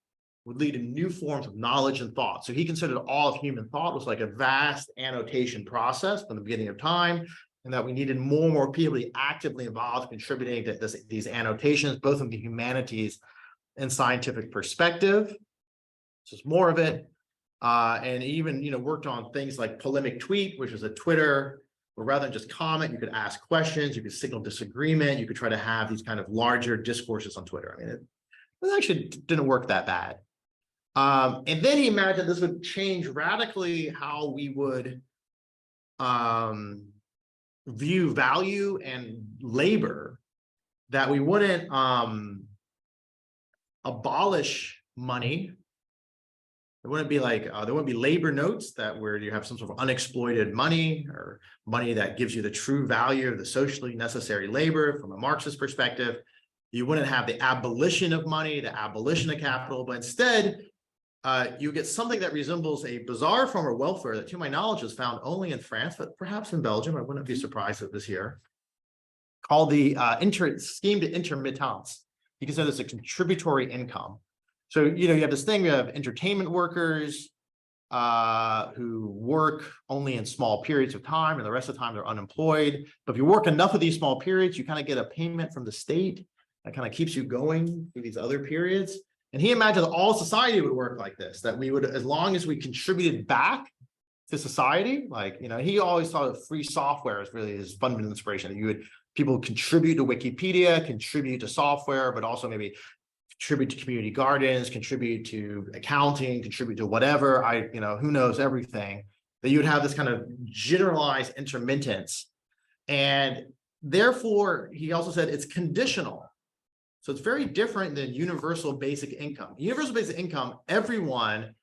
A: would lead to new forms of knowledge and thought. So he considered all of human thought was like a vast annotation process from the beginning of time, and that we needed more and more people to be actively involved, contributing to these annotations, both in the humanities and scientific perspective. Just more of it. And even, worked on things like polemic tweet, which is a Twitter, where rather than just comment, you could ask questions, you could signal disagreement, you could try to have these kind of larger discourses on Twitter. I mean, it actually didn't work that bad. And then he imagined this would change radically how we would view value and labor, that we wouldn't abolish money. It wouldn't be like, there wouldn't be labor notes where you have some sort of unexploited money, or money that gives you the true value of the socially necessary labor from a Marxist perspective. You wouldn't have the abolition of money, the abolition of capital, but instead, you get something that resembles a bizarre form of welfare that, to my knowledge, is found only in France, but perhaps in Belgium. I wouldn't be surprised if it was here, called the scheme de intermittence. You consider this a contributory income. So, you have this thing of entertainment workers who work only in small periods of time, and the rest of the time they're unemployed. But if you work enough of these small periods, you kind of get a payment from the state that kind of keeps you going through these other periods. And he imagined that all society would work like this, that we would, as long as we contributed back to society, like, he always thought of free software as really his fundamental inspiration. That people contribute to Wikipedia, contribute to software, but also maybe contribute to community gardens, contribute to accounting, contribute to whatever, who knows everything, that you would have this kind of generalized intermittence. And therefore, he also said it's conditional. So it's very different than universal basic income. Universal basic income, everyone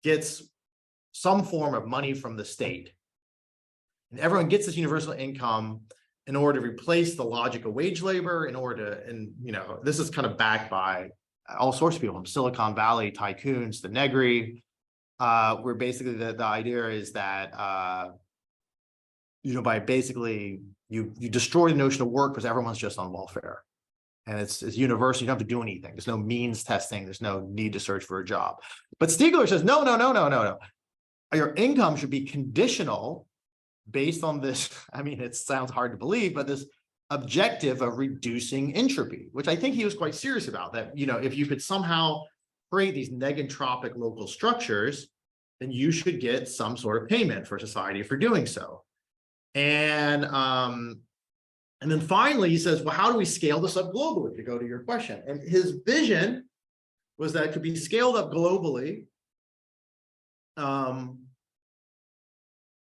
A: gets some form of money from the state. And everyone gets this universal income in order to replace the logic of wage labor, this is kind of backed by all sorts of people, from Silicon Valley tycoons to Negri, where basically the idea is that, by basically you destroy the notion of work because everyone's just on welfare. And it's universal. You don't have to do anything. There's no means testing. There's no need to search for a job. But Stiegler says, no. Your income should be conditional based on this. I mean, it sounds hard to believe, but this objective of reducing entropy, which I think he was quite serious about, that, if you could somehow create these negentropic local structures, then you should get some sort of payment for society for doing so. And then finally, he says, well, how do we scale this up globally, to go to your question? And his vision was that it could be scaled up globally.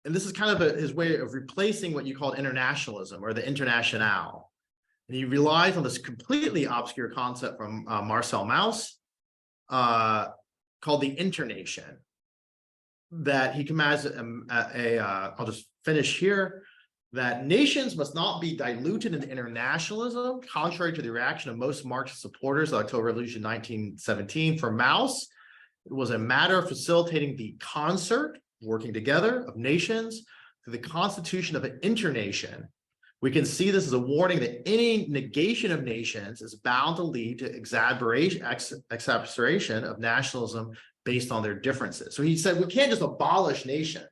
A: And this is kind of his way of replacing what you call internationalism, or the internationale. And he relies on this completely obscure concept from Marcel Mauss called the internation, that he commands I'll just finish here, that nations must not be diluted into internationalism, contrary to the reaction of most Marxist supporters of the October Revolution 1917. For Mauss, it was a matter of facilitating the concert, working together, of nations through the constitution of an internation. We can see this as a warning that any negation of nations is bound to lead to exacerbation of nationalism based on their differences. So he said, we can't just abolish nations,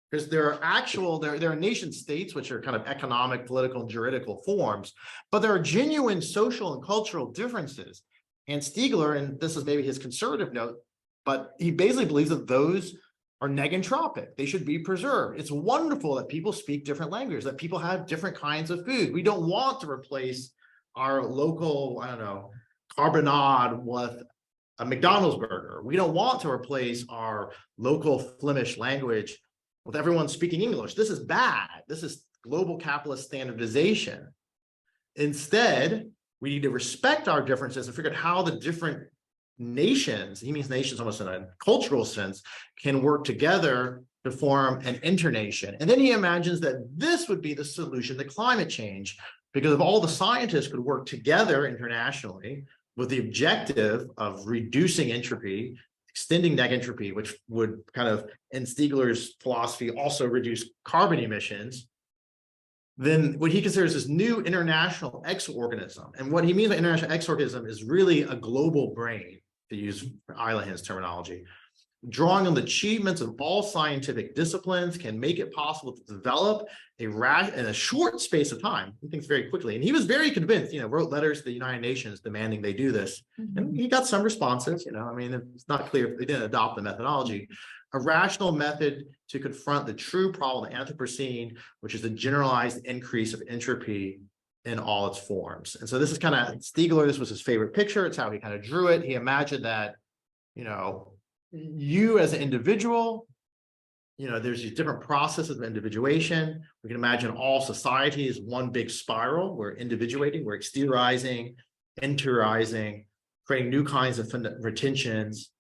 A: because there are nation states, which are kind of economic, political, and juridical forms, but there are genuine social and cultural differences. And Stiegler, and this is maybe his conservative note, but he basically believes that those are negentropic. They should be preserved. It's wonderful that people speak different languages, that people have different kinds of food. We don't want to replace our local, carbonade with a McDonald's burger. We don't want to replace our local Flemish language with everyone speaking English. This is bad. This is global capitalist standardization. Instead, we need to respect our differences and figure out how the different nations, he means nations almost in a cultural sense, can work together to form an internation. And then he imagines that this would be the solution to climate change, because if all the scientists could work together internationally with the objective of reducing entropy, extending negentropy, which would kind of, in Stiegler's philosophy, also reduce carbon emissions, then what he considers this new international X-organism. And what he means by international X-organism is really a global brain, to use Eilen's terminology. drawing on the achievements of all scientific disciplines can make it possible to develop in a short space of time. He thinks very quickly, and he was very convinced. Wrote letters to the United Nations demanding they do this, and he got some responses. I mean, it's not clear if they didn't adopt the methodology. A rational method to confront the true problem of the Anthropocene, which is the generalized increase of entropy in all its forms. And so this is kind of Stiegler. This was his favorite picture. It's how he kind of drew it. He imagined that, you as an individual, there's these different processes of individuation. We can imagine all society is one big spiral. We're individuating, we're exteriorizing, interiorizing, creating new kinds of retentions.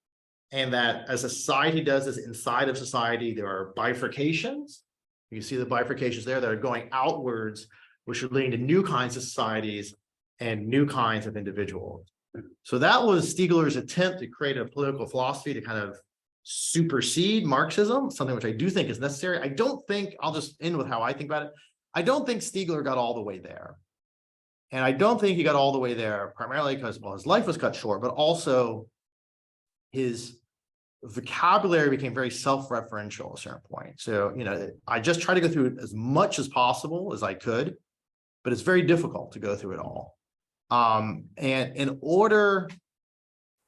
A: And that as society does this inside of society, there are bifurcations. You see the bifurcations there that are going outwards, which are leading to new kinds of societies and new kinds of individuals. So that was Stiegler's attempt to create a political philosophy to kind of supersede Marxism, something which I do think is necessary. I don't think, I'll just end with how I think about it. I don't think Stiegler got all the way there. And I don't think he got all the way there primarily because, well, his life was cut short, but also his vocabulary became very self-referential at a certain point. So, I just try to go through as much as possible as I could, but it's very difficult to go through it all. And in order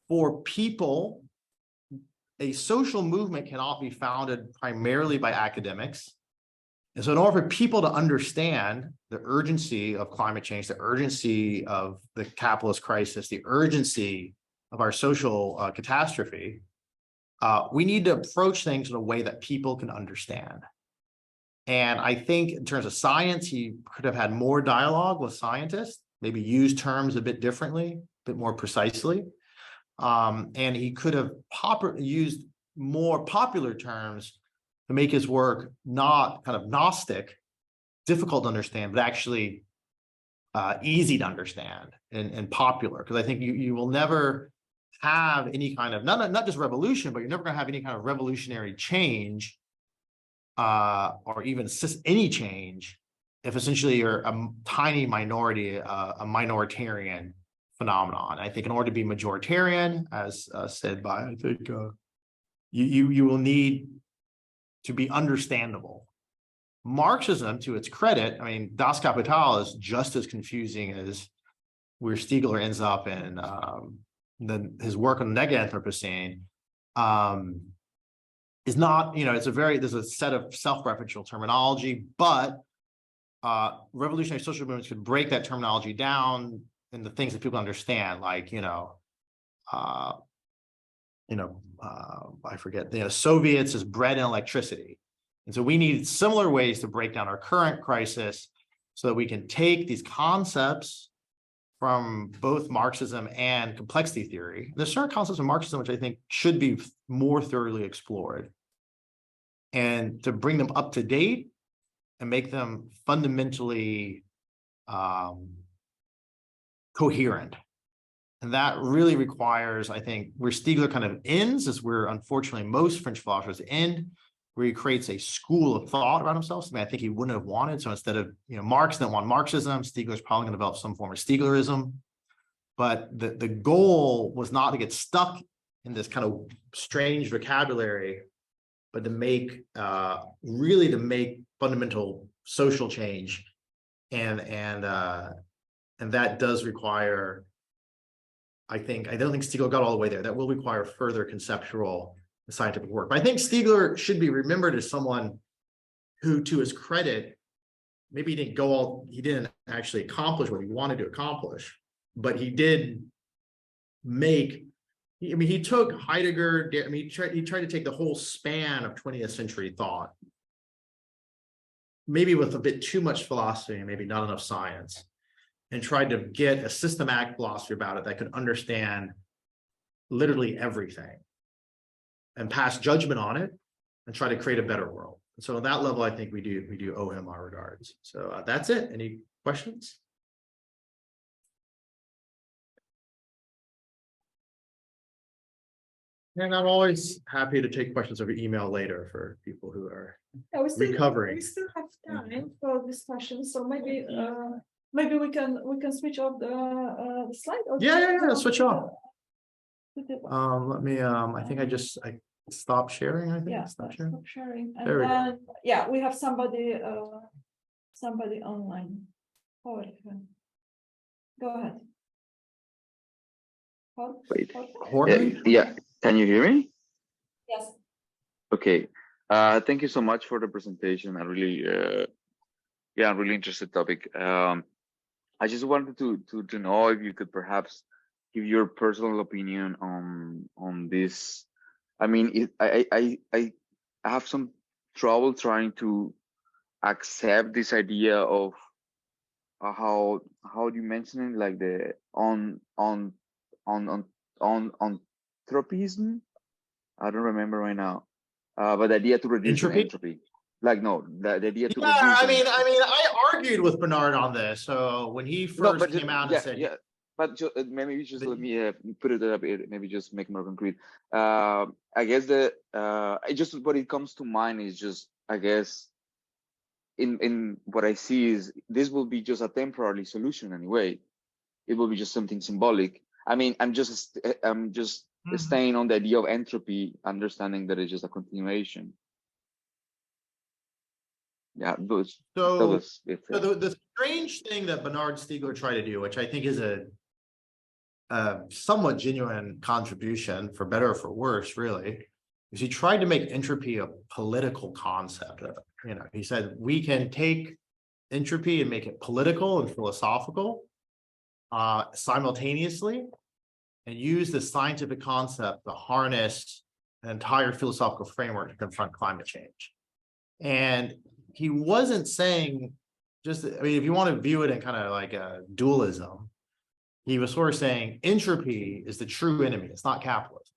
A: for people, a social movement cannot be founded primarily by academics. And so in order for people to understand the urgency of climate change, the urgency of the capitalist crisis, the urgency of our social catastrophe, we need to approach things in a way that people can understand. And I think in terms of science, he could have had more dialogue with scientists, maybe use terms a bit differently, a bit more precisely. And he could have used more popular terms to make his work not kind of Gnostic, difficult to understand, but actually easy to understand and popular. Because I think you will never have any kind of, not just revolution, but you're never going to have any kind of revolutionary change or even any change if essentially you're a tiny minority, a minoritarian phenomenon. I think in order to be majoritarian, as said by, I think, you will need to be understandable. Marxism, to its credit, I mean, Das Kapital is just as confusing as where Stiegler ends up in his work on the Neganthropocene. Is not, there's a set of self-referential terminology, but revolutionary social movements could break that terminology down into things that people understand, like, I forget, Soviets is bread and electricity. And so we need similar ways to break down our current crisis so that we can take these concepts from both Marxism and complexity theory. There's certain concepts of Marxism which I think should be more thoroughly explored, and to bring them up to date and make them fundamentally coherent. And that really requires, I think, where Stiegler kind of ends is where, unfortunately, most French philosophers end, where he creates a school of thought about himself, something I think he wouldn't have wanted. So instead of, Marx didn't want Marxism, Stiegler's probably going to develop some form of Stieglerism. But the goal was not to get stuck in this kind of strange vocabulary, but to make, really to make fundamental social change. And that does require, I don't think Stiegler got all the way there. That will require further conceptual and scientific work. But I think Stiegler should be remembered as someone who, to his credit, maybe he didn't actually accomplish what he wanted to accomplish, but he did make, he took Heidegger, he tried to take the whole span of 20th century thought, maybe with a bit too much philosophy and maybe not enough science, and tried to get a systematic philosophy about it that could understand literally everything and pass judgment on it and try to create a better world. And so on that level, I think we do owe him our regards. So that's it. Any questions? And I'm always happy to take questions over email later for people who are recovering.
B: We still have time for discussion, so maybe we can switch off the slide. Or
A: Yeah, switch off. Let me. I think I Stop sharing, I think.
B: Yeah,
A: Stop
B: let's
A: sharing.
B: stop sharing. And
A: There we go.
B: then, yeah, we have somebody, somebody online. Jorge. Go ahead.
E: Wait.
A: Jorge?
E: Yeah, can you hear me?
B: Yes.
E: Okay. Thank you so much for the presentation. I really, yeah, I'm really interested topic. I just wanted to know if you could perhaps give your personal opinion on this. I mean, I have some trouble trying to accept this idea of how do you mention it, like the on on tropism. I don't remember right now. But the idea to reduce your
A: Entropy?
E: entropy. Like no, the idea to
A: Yeah,
E: reduce
A: I
E: your
A: mean,
E: entropy.
A: I argued with Bernard on this. So when he
E: No,
A: first
E: but
A: came out and
E: yeah,
A: said,
E: yeah. But maybe you just
A: that-
E: let me put it up. Maybe just make it more concrete. I guess it just what it comes to mind is just, I guess, in what I see is this will be just a temporary solution anyway. It will be just something symbolic. I mean, I'm just
A: Mhm.
E: staying on the idea of entropy, understanding that it's just a continuation. Yeah, that
A: so
E: was it.
A: So the strange thing that Bernard Stiegler tried to do, which I think is a somewhat genuine contribution, for better or for worse, really, is he tried to make entropy a political concept. You know, he said we can take entropy and make it political and philosophical simultaneously, and use the scientific concept to harness an entire philosophical framework to confront climate change. And he wasn't saying just, I mean, if you want to view it in kind of like a dualism, he was sort of saying entropy is the true enemy. It's not capitalism.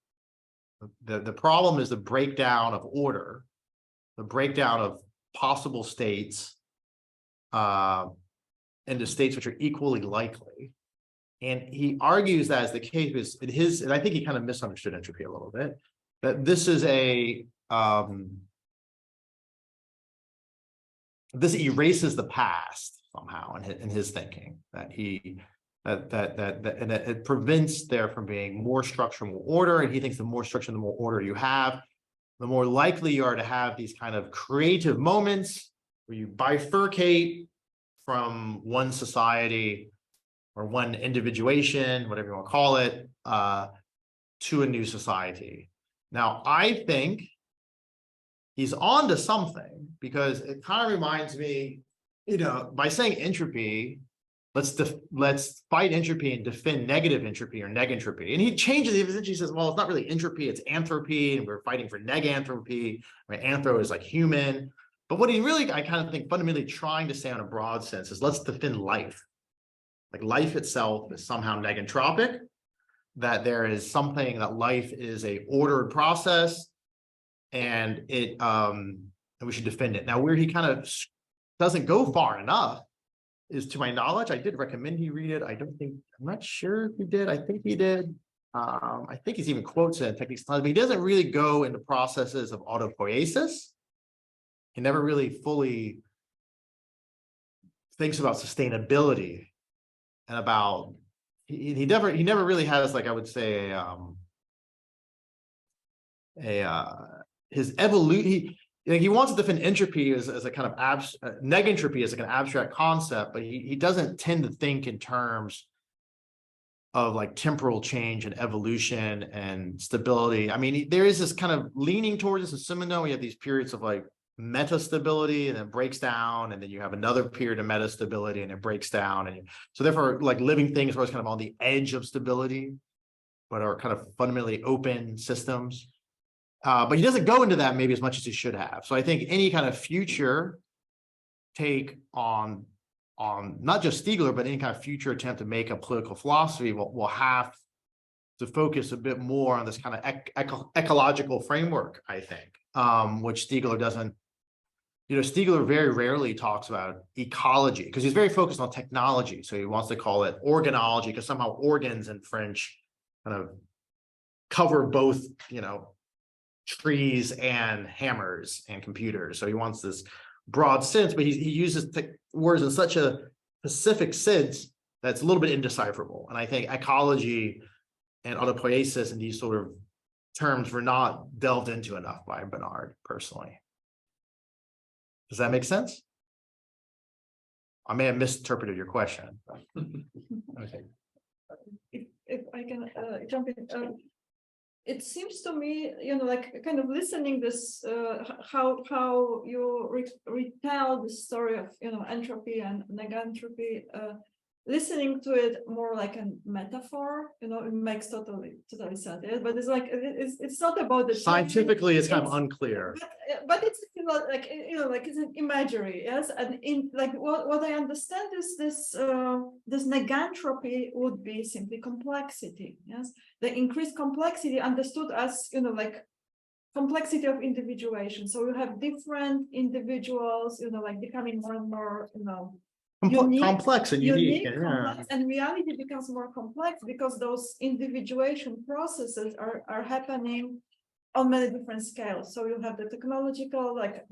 A: The problem is the breakdown of order, the breakdown of possible states into states which are equally likely. And he argues that as the case is his, and I think he kind of misunderstood entropy a little bit, that this is a this erases the past somehow in his thinking, that he and that it prevents there from being more structure, more order. And he thinks the more structure, the more order you have, the more likely you are to have these kind of creative moments where you bifurcate from one society or one individuation, whatever you want to call it, to a new society. Now, I think he's on to something, because it kind of reminds me, you know, by saying entropy, let's fight entropy and defend negative entropy or negentropy. And he changes it. He says, well, it's not really entropy, it's entropy, and we're fighting for negentropy. Right? Anthro is like human. But what he really, I kind of think, fundamentally trying to say in a broad sense is let's defend life. Like life itself is somehow negentropic, that there is something, that life is a ordered process, and it and we should defend it. Now, where he kind of doesn't go far enough is, to my knowledge, I did recommend he read it. I'm not sure if he did. I think he did. I think he's even quotes it in Techniques, but he doesn't really go into processes of autopoiesis. He never really fully thinks about sustainability and about he never really has, like, I would say, his evolution. He wants to defend entropy as a kind of negentropy as like an abstract concept, but he doesn't tend to think in terms of like temporal change and evolution and stability. I mean, there is this kind of leaning towards this in Simondon. We have these periods of like metastability, and then breaks down, and then you have another period of metastability, and it breaks down, and so therefore, like, living things are always kind of on the edge of stability, but are kind of fundamentally open systems. But he doesn't go into that maybe as much as he should have. So I think any kind of future take on not just Stiegler, but any kind of future attempt to make a political philosophy will have to focus a bit more on this kind of ecological framework, I think, which Stiegler doesn't. You know, Stiegler very rarely talks about ecology, because he's very focused on technology. So he wants to call it organology, because somehow organs in French kind of cover both, you know, trees and hammers and computers. So he wants this broad sense, but he uses words in such a specific sense that's a little bit indecipherable. And I think ecology and autopoiesis and these sort of terms were not delved into enough by Bernard personally. Does that make sense? I may have misinterpreted your question. Okay.
B: If I can jump in, it seems to me, like kind of listening this, how you retell the story of, entropy and negentropy, listening to it more like a metaphor, it makes totally sense. Yeah? But it's like it's not about the
A: Scientifically, it's kind of unclear.
B: But it's like like it's an imagery, yes. And in like what I understand is this negentropy would be simply complexity, yes. The increased complexity understood as like complexity of individuation. So you have different individuals, like becoming more and more, unique,
A: Complex and unique.
B: complex, and reality becomes more complex because those individuation processes are happening on many different scales. So you have the technological, like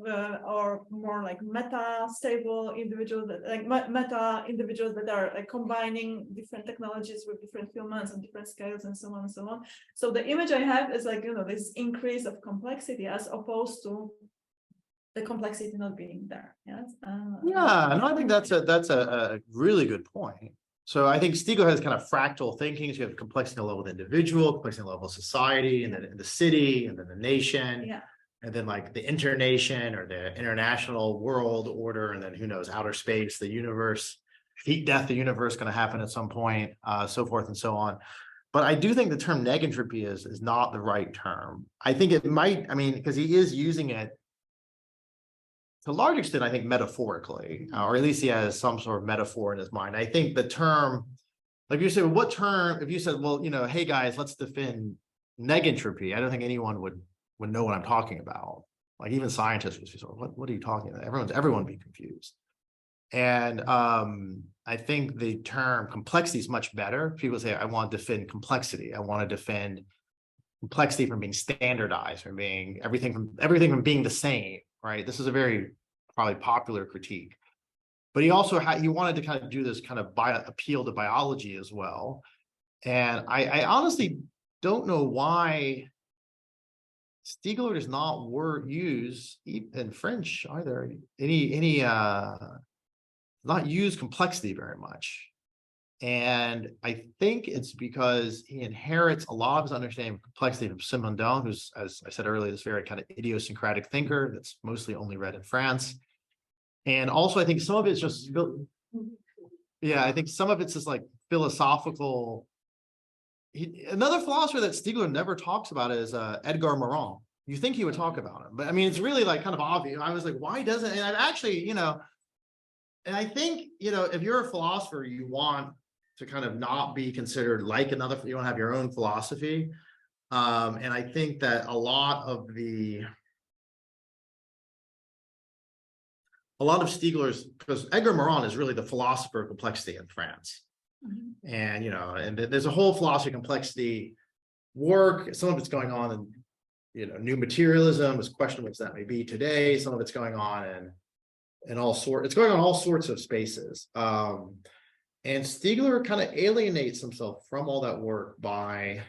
B: or more like meta-stable individuals, like meta individuals that are like combining different technologies with different humans on different scales and so on and so on. So the image I have is like this increase of complexity as opposed to the complexity not being there. Yes.
A: Yeah, and I think that's a really good point. So I think Stiegler has kind of fractal thinking. So you have complexity level of the individual, complexity level of society, and then the city, and then the nation,
B: Yeah.
A: and then like the internation or the international world order, and then who knows, outer space, the universe, heat death, the universe going to happen at some point, so forth and so on. But I do think the term negentropy is not the right term. I think it might, I mean, because he is using it to a large extent, I think metaphorically, or at least he has some sort of metaphor in his mind. I think the term, like you said, what term, if you said, well, hey guys, let's defend negentropy, I don't think anyone would know what I'm talking about. Like even scientists would say, what are you talking about? Everyone would be confused. And I think the term complexity is much better. People say, I want to defend complexity. I want to defend complexity from being standardized, from being everything from being the same. Right. This is a very probably popular critique, but he also he wanted to kind of do this kind of appeal to biology as well. And I honestly don't know why Stiegler does not use in French either not use complexity very much. And I think it's because he inherits a lot of his understanding of complexity from Simondon, who's, as I said earlier, this very kind of idiosyncratic thinker that's mostly only read in France. And also, I think some of it's just, I think some of it's just like philosophical. Another philosopher that Stiegler never talks about is Edgar Morin. You think he would talk about him, but I mean, it's really like kind of obvious. I was like, why doesn't, and I've actually, and I think, if you're a philosopher, you want to kind of not be considered like another, you don't have your own philosophy. And I think that a lot of Stiegler's, because Edgar Morin is really the philosopher of complexity in France. Mm-hmm. And, and there's a whole philosophy of complexity work. Some of it's going on in, new materialism, as questionable as that may be today. Some of it's going on in all sorts of spaces. And Stiegler kind of alienates himself from all that work by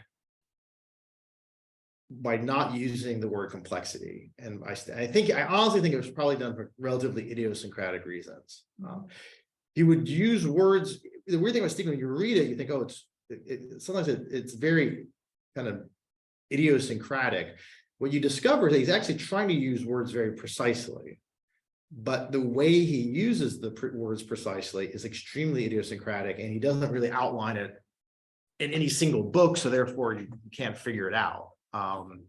A: not using the word complexity. And I honestly think it was probably done for relatively idiosyncratic reasons. He would use words. The weird thing about Stiegler, when you read it, you think, oh, sometimes it's very kind of idiosyncratic. What you discover is that he's actually trying to use words very precisely. But the way he uses the words precisely is extremely idiosyncratic, and he doesn't really outline it in any single book, so therefore you can't figure it out. And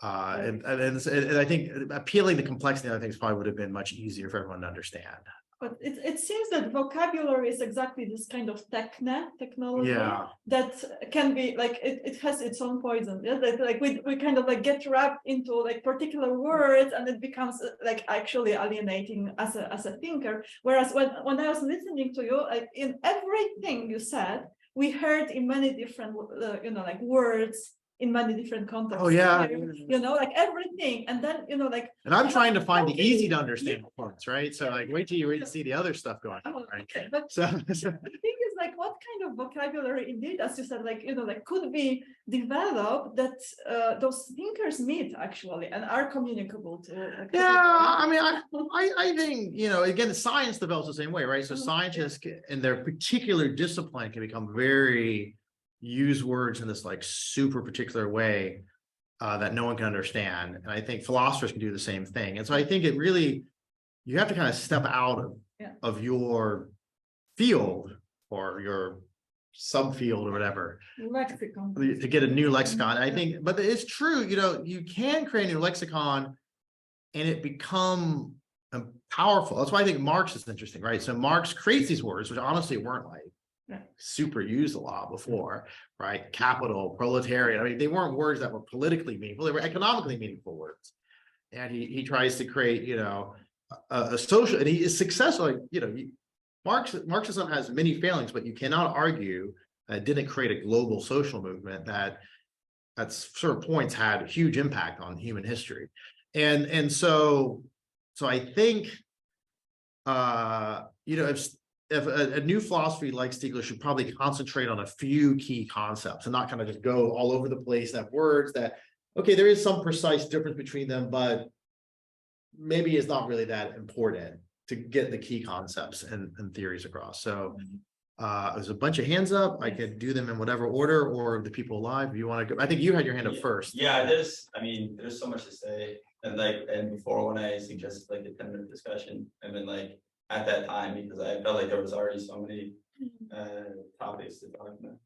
A: I think appealing to complexity, I think, probably would have been much easier for everyone to understand.
B: But it seems that vocabulary is exactly this kind of technology that can be like it has its own poison. Yeah? That, like we kind of like get wrapped into like particular words, and it becomes like actually alienating as a thinker. Whereas when I was listening to you, like in everything you said, we heard in many different like words in many different contexts.
A: Oh yeah,
B: like everything, and then like.
A: And I'm trying to find the easy to understand parts, right? So like, wait till you see the other stuff going on, right?
B: Okay, but
A: So
B: the thing is like what kind of vocabulary indeed, as you said, like, like could be developed that those thinkers meet actually and are communicable to. Like,
A: Yeah, I mean, I think, again, science develops the same way, right? So scientists in their particular discipline can become very use words in this like super particular way that no one can understand. And I think philosophers can do the same thing. And so I think it really, you have to kind of step out of your field or your subfield or whatever
B: lexicon
A: to get a new lexicon. I think, but it's true, you can create a new lexicon and it become powerful. That's why I think Marx is interesting, right? So Marx creates these words, which honestly weren't like super used a lot before, right? Capital, proletarian. I mean, they weren't words that were politically meaningful. They were economically meaningful words. And he tries to create, a social, and he is successful. Marxism has many failings, but you cannot argue that it didn't create a global social movement that at certain points had a huge impact on human history. And so I think, if a new philosophy like Stiegler should probably concentrate on a few key concepts and not kind of just go all over the place, have words that, okay, there is some precise difference between them, but maybe it's not really that important to get the key concepts and theories across. So there's a bunch of hands up. I could do them in whatever order, or the people live. If you want to go, I think you had your hand up first.
D: Yeah, there's so much to say. And before when I suggested like a 10-minute discussion, and then like at that time, because I felt like there was already so many topics to talk about.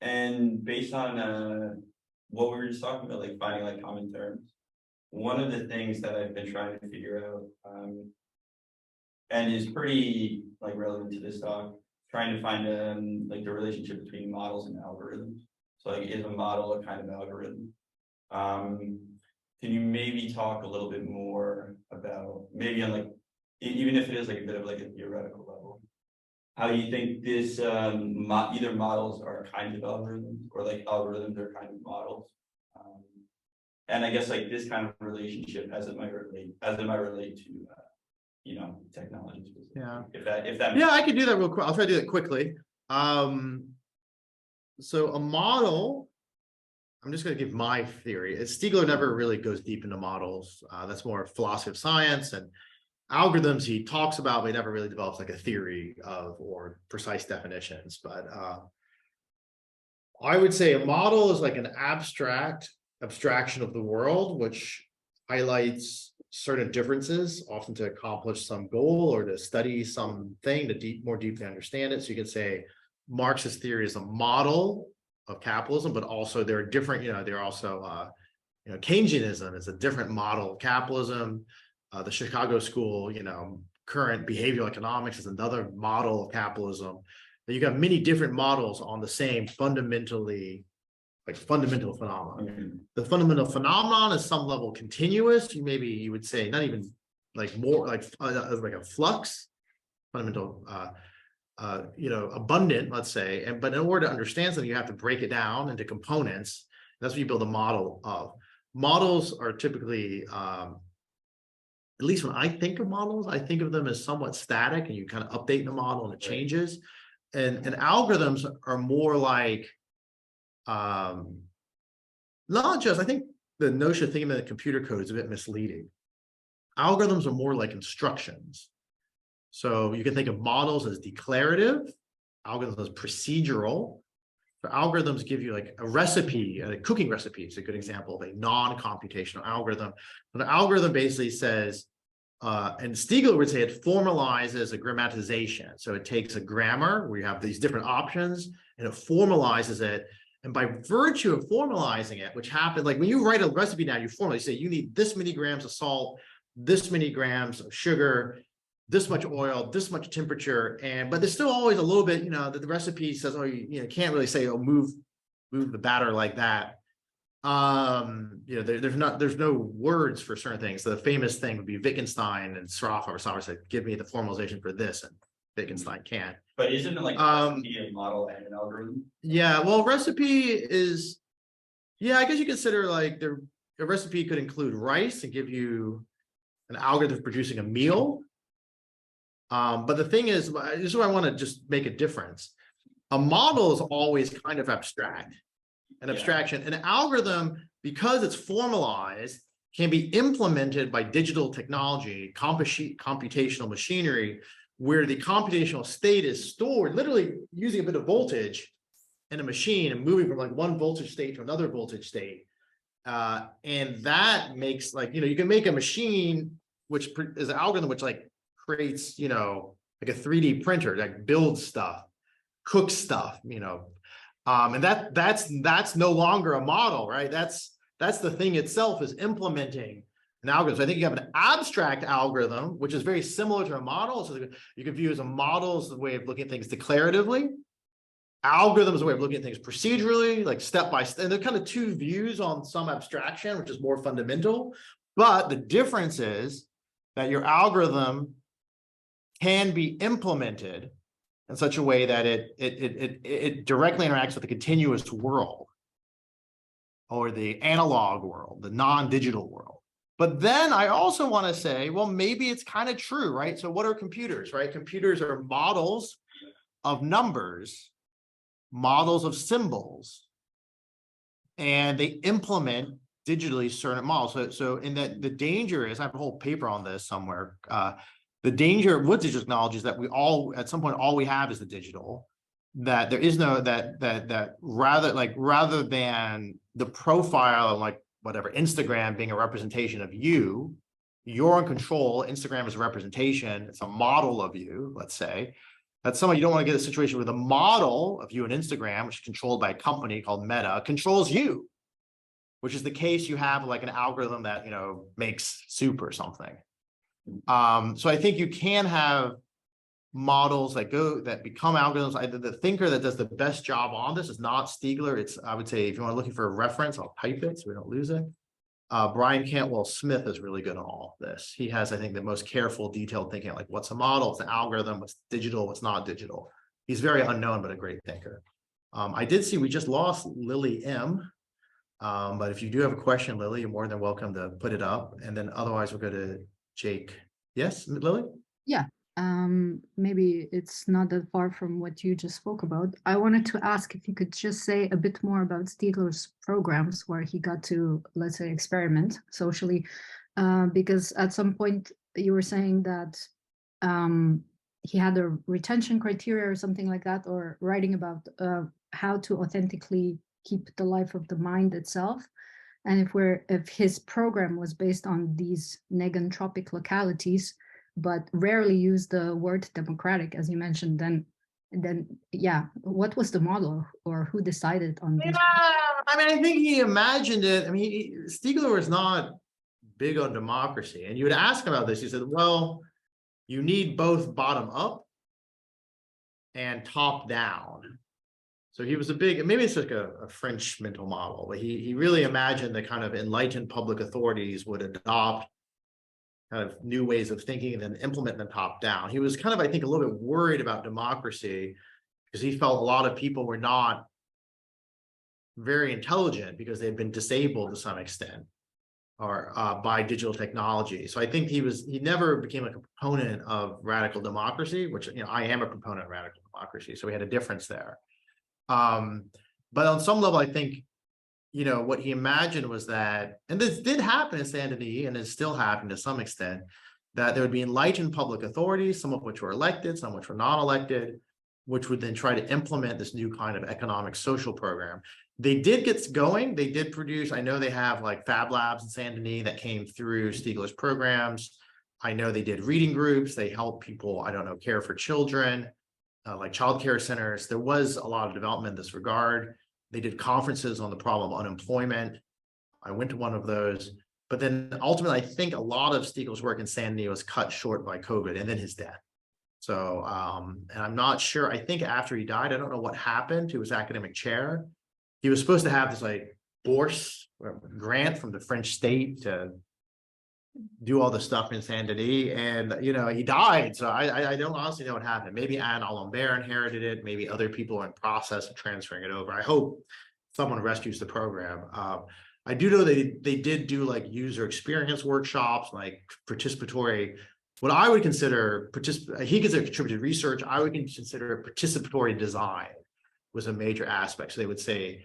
D: And based on what we were just talking about, like finding like common terms, one of the things that I've been trying to figure out, and is pretty like relevant to this talk, trying to find like the relationship between models and algorithms. So like, is a model a kind of algorithm? Can you maybe talk a little bit more about, maybe on like, even if it is like a bit of like a theoretical level, how you think this either models are kinds of algorithms, or like algorithms are kind of models? And I guess like this kind of relationship as it might relate to technology specifically.
A: Yeah.
D: If that
A: Yeah, I can do that real quick. I'll try to do that quickly. So a model, I'm just going to give my theory. Stiegler never really goes deep into models. That's more philosophy of science, and algorithms he talks about, but he never really develops like a theory of or precise definitions. But I would say a model is like an abstraction of the world, which highlights certain differences, often to accomplish some goal or to study something to more deeply understand it. So you could say Marx's theory is a model of capitalism, but also there are different, there are also, Keynesianism is a different model of capitalism. The Chicago School, current behavioral economics is another model of capitalism. You got many different models on the same fundamental phenomenon. The fundamental phenomenon is some level continuous. You would say not even like more like a flux, fundamental, abundant, let's say. But in order to understand something, you have to break it down into components. That's what you build a model of. Models are typically, at least when I think of models, I think of them as somewhat static, and you kind of update the model and it changes. And algorithms are more like, not just, I think the notion of thinking about computer code is a bit misleading. Algorithms are more like instructions. So you can think of models as declarative, algorithms as procedural. So algorithms give you like a recipe, a cooking recipe is a good example of a non-computational algorithm. But an algorithm basically says, and Stiegler would say it formalizes a grammatization. So it takes a grammar where you have these different options and it formalizes it. And by virtue of formalizing it, which happens, like when you write a recipe now, you formally say you need this many grams of salt, this many grams of sugar, this much oil, this much temperature, but there's still always a little bit, that the recipe says, oh, you can't really say, oh, move the batter like that. There's no words for certain things. So the famous thing would be Wittgenstein and Sraffa said, give me the formalization for this, and Wittgenstein can't.
D: But isn't it like a recipe, a model, and an algorithm?
A: Yeah, well, recipe is, I guess you consider like a recipe could include rice and give you an algorithm for producing a meal. But the thing is, this is where I want to just make a difference. A model is always kind of abstract, an abstraction. An algorithm, because it's formalized, can be implemented by digital technology, computational machinery, where the computational state is stored, literally using a bit of voltage in a machine and moving from like one voltage state to another voltage state. And that makes like, you can make a machine, which is an algorithm, which like creates, like a 3D printer, like builds stuff, cooks stuff, and that's no longer a model, right? That's the thing itself is implementing an algorithm. So I think you have an abstract algorithm, which is very similar to a model. So you can view as a model as the way of looking at things declaratively. Algorithm is a way of looking at things procedurally, like step by step. And there are kind of two views on some abstraction, which is more fundamental. But the difference is that your algorithm can be implemented in such a way that it directly interacts with the continuous world or the analog world, the non-digital world. But then I also want to say, well, maybe it's kind of true, right? So what are computers, right? Computers are models of numbers, models of symbols, and they implement digitally certain models. So in that, the danger is, I have a whole paper on this somewhere. The danger with digital technology is that we all, at some point, all we have is the digital. That there is no that rather than the profile of like whatever Instagram being a representation of you, you're in control. Instagram is a representation. It's a model of you. Let's say that someone, you don't want to get a situation where the model of you in Instagram, which is controlled by a company called Meta, controls you, which is the case you have like an algorithm that makes soup or something. So I think you can have models that become algorithms. The thinker that does the best job on this is not Stiegler. It's, I would say, if you want to looking for a reference, I'll type it so we don't lose it. Brian Cantwell Smith is really good on all of this. He has, I think, the most careful, detailed thinking, like what's a model, what's an algorithm, what's digital, what's not digital. He's very unknown, but a great thinker. I did see we just lost Lily M. But if you do have a question, Lily, you're more than welcome to put it up. And then otherwise we'll go to Jake. Yes, Lily?
F: Yeah, maybe it's not that far from what you just spoke about. I wanted to ask if you could just say a bit more about Stiegler's programs where he got to, let's say, experiment socially, because at some point you were saying that he had a retention criteria or something like that, or writing about how to authentically keep the life of the mind itself. And if his program was based on these negentropic localities, but rarely use the word democratic, as you mentioned, then yeah, what was the model, or who decided on this?
A: I mean, I think he imagined it. I mean, Stiegler was not big on democracy. And you would ask him about this. He said, well, you need both bottom up and top down. So he was a big, maybe it's like a French mental model, but he really imagined that kind of enlightened public authorities would adopt kind of new ways of thinking and then implement them top down. He was kind of, I think, a little bit worried about democracy because he felt a lot of people were not very intelligent because they'd been disabled to some extent or by digital technology. So I think he never became like a proponent of radical democracy, which, I am a proponent of radical democracy. So we had a difference there. But on some level, I think, what he imagined was that, and this did happen in Saint-Denis and is still happening to some extent, that there would be enlightened public authorities, some of which were elected, some of which were not elected, which would then try to implement this new kind of economic social program. They did get going. They did produce, I know they have like Fab Labs in Saint-Denis that came through Stiegler's programs. I know they did reading groups. They helped people, I don't know, care for children, like childcare centers. There was a lot of development in this regard. They did conferences on the problem of unemployment. I went to one of those, but then ultimately, I think a lot of Stiegler's work in Saint-Denis was cut short by COVID and then his death. So, and I'm not sure, I think after he died, I don't know what happened to his academic chair. He was supposed to have this like bourse or grant from the French state to do all the stuff in Saint-Denis, and he died. So I don't honestly know what happened. Maybe Anne Alembert inherited it. Maybe other people are in process of transferring it over. I hope someone rescues the program. I do know they did do like user experience workshops, like participatory what I would consider he considered contributed research. I would consider participatory design was a major aspect. So they would say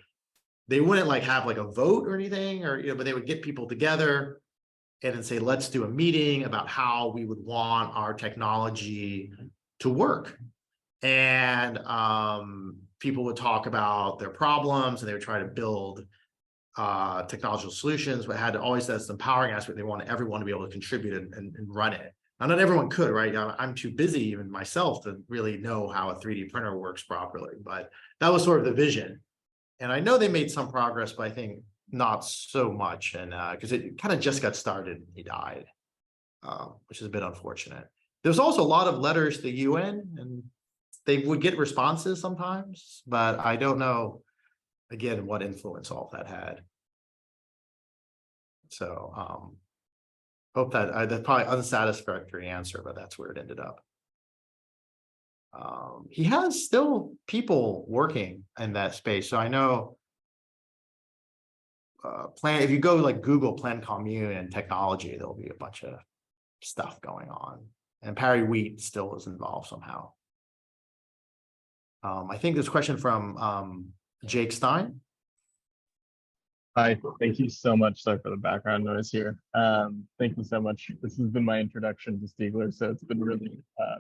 A: they wouldn't like have like a vote or anything, or but they would get people together and then say, let's do a meeting about how we would want our technology to work. And people would talk about their problems and they would try to build technological solutions, but had always this empowering aspect. They wanted everyone to be able to contribute and run it. Now, not everyone could, right? I'm too busy, even myself, to really know how a 3D printer works properly, but that was sort of the vision. And I know they made some progress, but I think not so much. And because it kind of just got started and he died, which is a bit unfortunate. There's also a lot of letters to the UN and they would get responses sometimes, but I don't know, again, what influence all of that had. So hope that that's probably unsatisfactory answer, but that's where it ended up. He has still people working in that space. So I know if you go like Google Plan Commune and technology, there'll be a bunch of stuff going on. And Perry Wheat still is involved somehow. I think there's a question from Jake Stein.
G: Hi, thank you so much. Sorry for the background noise here. Thank you so much. This has been my introduction to Stiegler, so it's been really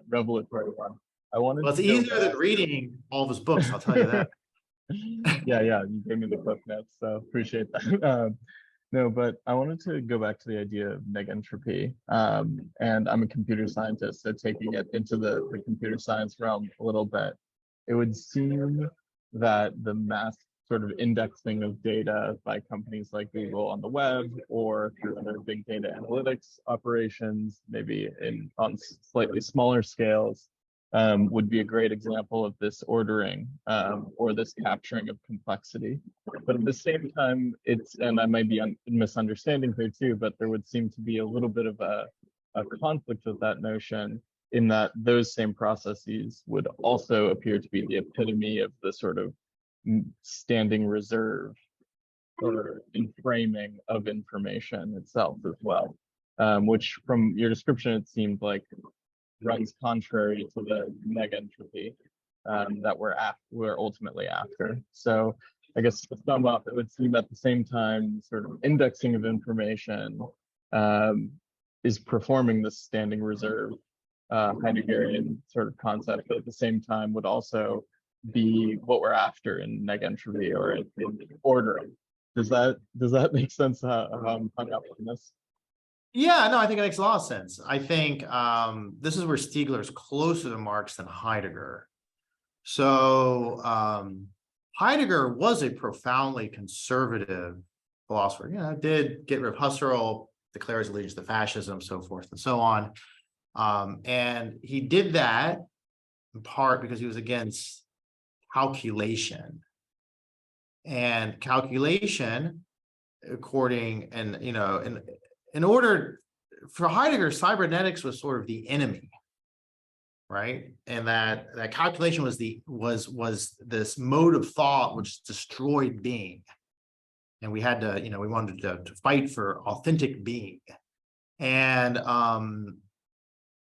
G: revelatory one.
A: Well, it's easier than reading all of his books, I'll tell you that.
G: Yeah, you gave me the clip notes, so appreciate that. No, but I wanted to go back to the idea of negentropy. And I'm a computer scientist, so taking it into the computer science realm a little bit, it would seem that the mass sort of indexing of data by companies like Google on the web or through other big data analytics operations, maybe on slightly smaller scales, would be a great example of this ordering or this capturing of complexity. But at the same time, and I might be misunderstanding here too, but there would seem to be a little bit of a conflict with that notion in that those same processes would also appear to be the epitome of the sort of standing reserve or framing of information itself as well, which from your description, it seemed like runs contrary to the negentropy that we're ultimately after. So I guess to sum up, it would seem at the same time, sort of indexing of information is performing this standing reserve Heideggerian sort of concept, but at the same time would also be what we're after in negentropy or in ordering. Does that make sense how I'm hung up on this?
A: Yeah, no, I think it makes a lot of sense. I think this is where Stiegler is closer to Marx than Heidegger. So Heidegger was a profoundly conservative philosopher. Did get rid of Husserl, declare his allegiance to fascism, so forth and so on. And he did that in part because he was against calculation. And calculation, in order for Heidegger, cybernetics was sort of the enemy, right? And that calculation was was this mode of thought which destroyed being. And we had to, we wanted to fight for authentic being. And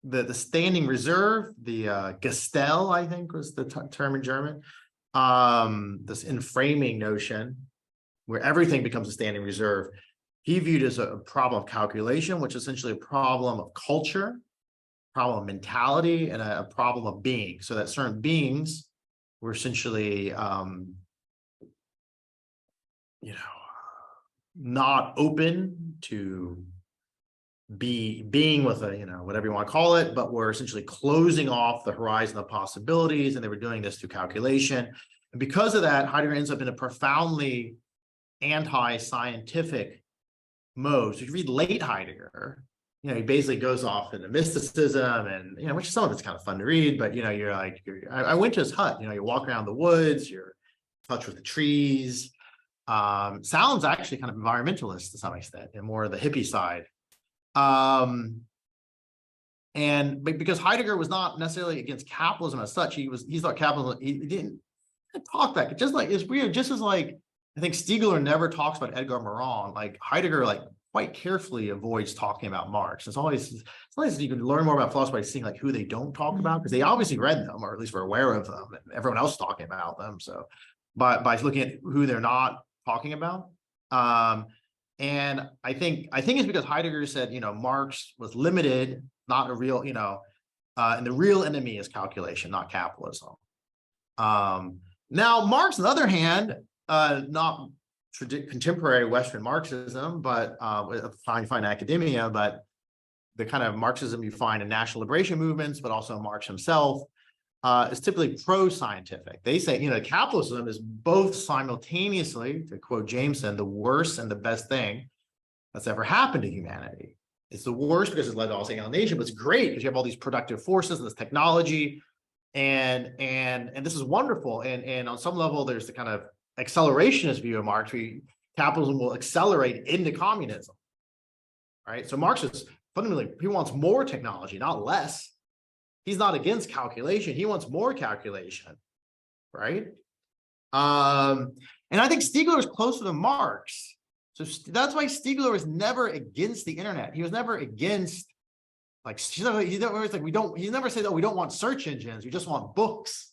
A: the standing reserve, the Gestell, I think was the term in German, this inframing notion where everything becomes a standing reserve, he viewed as a problem of calculation, which is essentially a problem of culture, problem of mentality, and a problem of being. So that certain beings were essentially, not open to being with whatever you want to call it, but were essentially closing off the horizon of possibilities, and they were doing this through calculation. And because of that, Heidegger ends up in a profoundly anti-scientific mode. So if you read late Heidegger, he basically goes off into mysticism and, which some of it's kind of fun to read, but, I went to his hut, you walk around the woods, you're in touch with the trees. Sounds actually kind of environmentalist to some extent and more of the hippie side. But because Heidegger was not necessarily against capitalism as such, he thought capitalism, he didn't talk back. Just like, it's weird, just as like, I think Stiegler never talks about Edgar Morin, like Heidegger, quite carefully avoids talking about Marx. It's always you can learn more about philosophers by seeing like who they don't talk about, because they obviously read them, or at least were aware of them, and everyone else is talking about them. So by looking at who they're not talking about. And I think it's because Heidegger said, Marx was limited, not a real, and the real enemy is calculation, not capitalism. Now, Marx, on the other hand, not contemporary Western Marxism, but find academia, but the kind of Marxism you find in national liberation movements, but also Marx himself, is typically pro-scientific. They say, capitalism is both simultaneously, to quote Jameson, the worst and the best thing that's ever happened to humanity. It's the worst because it's led to all alienation, but it's great because you have all these productive forces and this technology, and this is wonderful. And on some level, there's the kind of accelerationist view of Marx, where capitalism will accelerate into communism, right? So Marx is fundamentally, he wants more technology, not less. He's not against calculation. He wants more calculation, right? And I think Stiegler is closer to Marx. So that's why Stiegler was never against the internet. He was never against, he never said, oh, we don't want search engines. We just want books.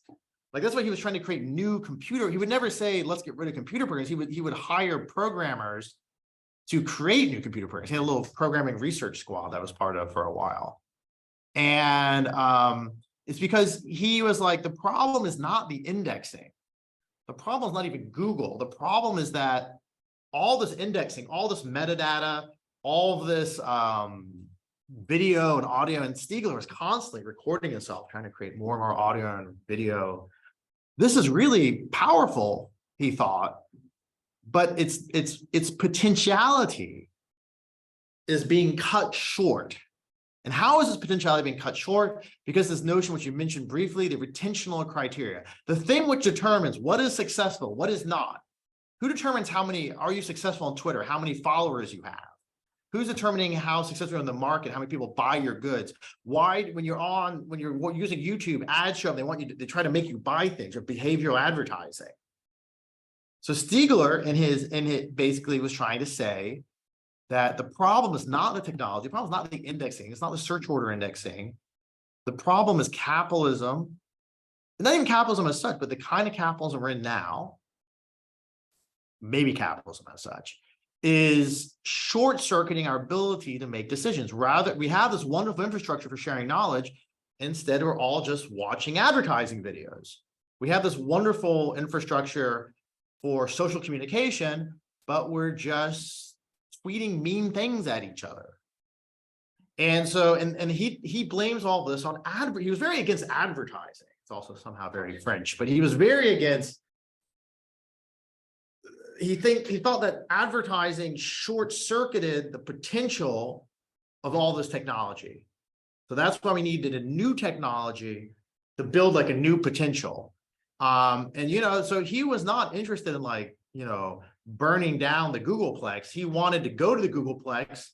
A: Like, that's why he was trying to create new computer. He would never say, let's get rid of computer programs. He would hire programmers to create new computer programs. He had a little programming research squad that was part of for a while. And it's because he was like, the problem is not the indexing. The problem is not even Google. The problem is that all this indexing, all this metadata, all of this video and audio, and Stiegler was constantly recording himself, trying to create more and more audio and video. This is really powerful, he thought, but its potentiality is being cut short. And how is this potentiality being cut short? Because this notion, which you mentioned briefly, the retentional criteria, the thing which determines what is successful, what is not. Who determines are you successful on Twitter, how many followers you have? Who's determining how successful you're in the market, how many people buy your goods? Why, when you're using YouTube, ads show up, they try to make you buy things, or behavioral advertising. So Stiegler basically was trying to say that the problem is not the technology, the problem is not the indexing, it's not the search order indexing. The problem is capitalism, not even capitalism as such, but the kind of capitalism we're in now, maybe capitalism as such, is short-circuiting our ability to make decisions. Rather, we have this wonderful infrastructure for sharing knowledge. Instead, we're all just watching advertising videos. We have this wonderful infrastructure for social communication, but we're just tweeting mean things at each other. And so, and he blames all this on he was very against advertising. It's also somehow very French, but he was very against, he thought that advertising short-circuited the potential of all this technology. So that's why we needed a new technology to build like a new potential. So he was not interested in burning down the Googleplex. He wanted to go to the Googleplex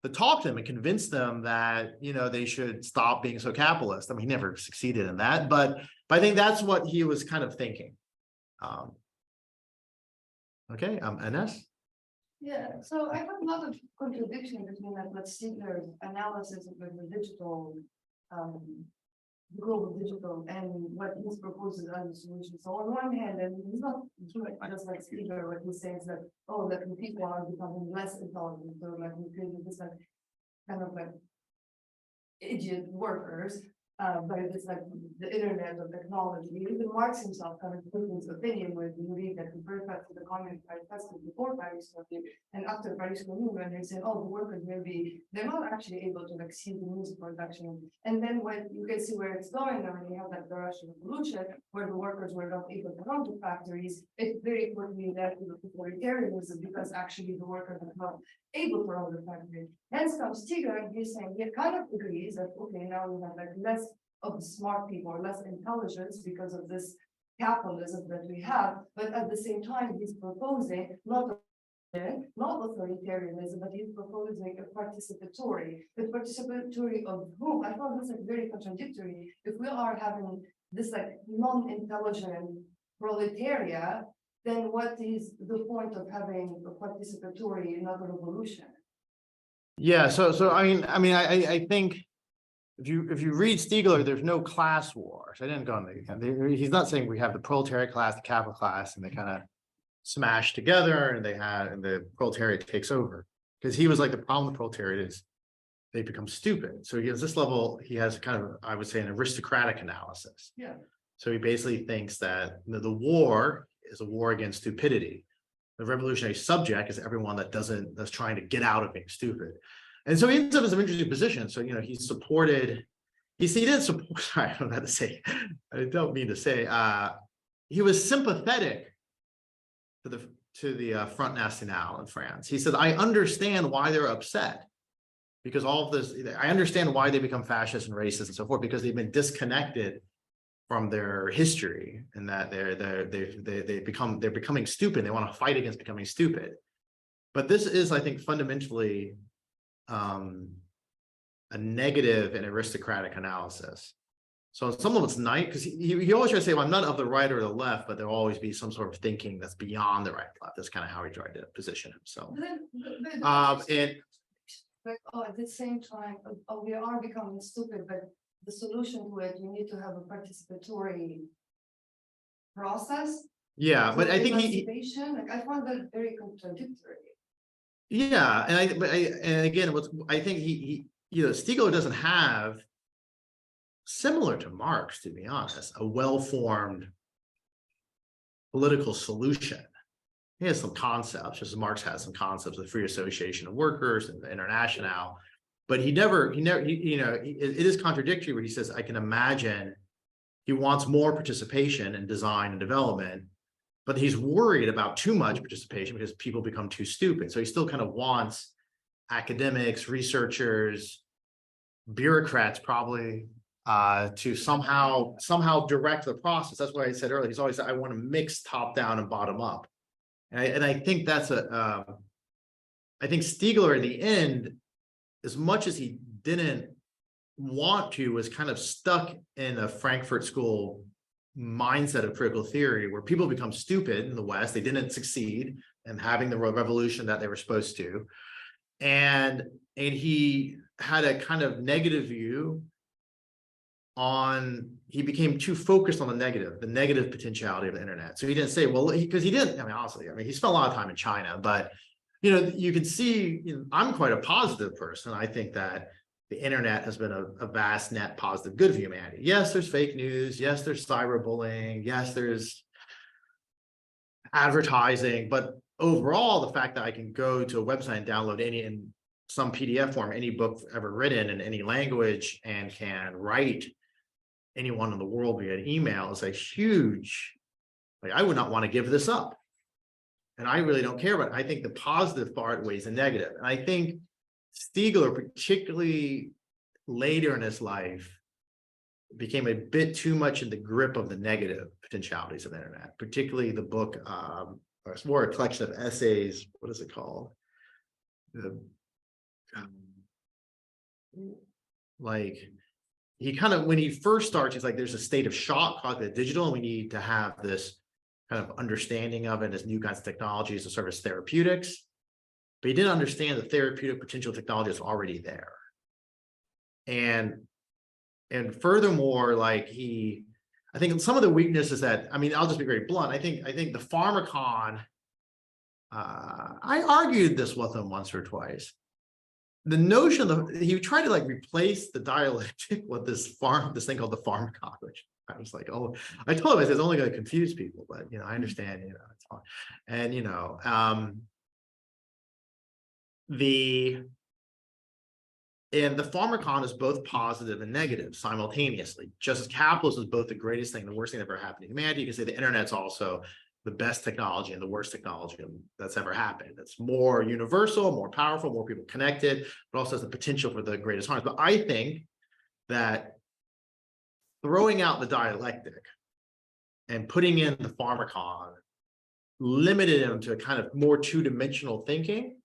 A: to talk to them and convince them that, they should stop being so capitalist. I mean, he never succeeded in that, but I think that's what he was kind of thinking. Okay, Ines?
H: Yeah, so I have a lot of contradiction between Stiegler's analysis of the digital, the global digital, and what he's proposing as a solution. So on one hand, and he's not just like Stiegler, what he says that, the people are becoming less intelligent, so we created this kind of idiot workers. But it's the internet of technology. Even Marx himself kind of put his opinion with you read that the perfect to the Communist Manifesto before Paris Commune and after Paris Commune, when they said, the workers they're not actually able to see the music production. And then when you can see where it's going, when you have the Russian Revolution, where the workers were not able to run the factories, it very quickly led to the proletarianism because actually the workers are not able to run the factory. Hence comes Stiegler, and he's saying he kind of agrees that now we have less of the smart people or less intelligence because of this capitalism that we have, but at the same time he's proposing not authoritarianism, but he's proposing a participatory. The participatory of whom? I found this very contradictory. If we are having this non-intelligent proletariat, then what is the point of having a participatory, not a revolution?
A: Yeah, so I think if you read Stiegler, there's no class wars. I didn't go on he's not saying we have the proletariat class, the capital class, and they kind of smash together and the proletariat takes over. Because he was like, the problem with proletariat is they become stupid. So he has this level, he has kind of, I would say, an aristocratic analysis.
H: Yeah.
A: So he basically thinks that the war is a war against stupidity. The revolutionary subject is everyone that's trying to get out of being stupid. And so he ends up in some interesting position. So, he supported, he didn't support, sorry, I don't know how to say, I don't mean to say, he was sympathetic to the Front National in France. He said, I understand why they're upset. Because all of this, I understand why they become fascist and racist and so forth, because they've been disconnected from their history, and that they're becoming stupid. They want to fight against becoming stupid. But this is, I think, fundamentally a negative and aristocratic analysis. So some of it's nice, because he always tries to say, well, I'm not of the right or the left, but there'll always be some sort of thinking that's beyond the right and left. That's kind of how he tried to position himself.
H: But at the same time, we are becoming stupid, but the solution to it, you need to have a participatory process.
A: Yeah, but I think
H: like, I find that very contradictory.
A: Yeah, and again, I think Stiegler doesn't have, similar to Marx, to be honest, a well-formed political solution. He has some concepts, just as Marx has some concepts of free association of workers and the international, but it is contradictory where he says, I can imagine he wants more participation in design and development, but he's worried about too much participation because people become too stupid. So he still kind of wants academics, researchers, bureaucrats probably to somehow direct the process. That's why I said earlier, he's always said, I want to mix top down and bottom up. And I think that's I think Stiegler in the end, as much as he didn't want to, was kind of stuck in a Frankfurt School mindset of critical theory, where people become stupid in the West. They didn't succeed in having the revolution that they were supposed to. And he had a kind of negative view on, he became too focused on the negative potentiality of the internet. So he didn't say, well, because he didn't, honestly, he spent a lot of time in China, but, you can see, I'm quite a positive person. I think that the internet has been a vast net positive good for humanity. Yes, there's fake news. Yes, there's cyberbullying. Yes, there's advertising, but overall, the fact that I can go to a website and download in some PDF form, any book ever written in any language, and can write anyone in the world via an email is a huge, I would not want to give this up. And I really don't care about it. I think the positive part weighs the negative. And I think Stiegler, particularly later in his life, became a bit too much in the grip of the negative potentialities of the internet, particularly the book, or it's more a collection of essays. What is it called? He kind of, when he first starts, he's like, there's a state of shock called the digital, and we need to have this kind of understanding of it as new kinds of technologies to serve as therapeutics. But he didn't understand the therapeutic potential technology is already there. And furthermore, I think some of the weaknesses that, I'll just be very blunt. I think the pharmakon, I argued this with him once or twice. The notion of, he tried to replace the dialectic with this thing called the pharmakon, which I was like, oh, I told him, I said, it's only going to confuse people, but I understand, it's fine. And the pharmakon is both positive and negative simultaneously. Just as capitalism is both the greatest thing and the worst thing that ever happened to humanity, you can say the internet's also the best technology and the worst technology that's ever happened. It's more universal, more powerful, more people connected, but also has the potential for the greatest harms. But I think that throwing out the dialectic and putting in the pharmakon limited him to a kind of more two-dimensional thinking,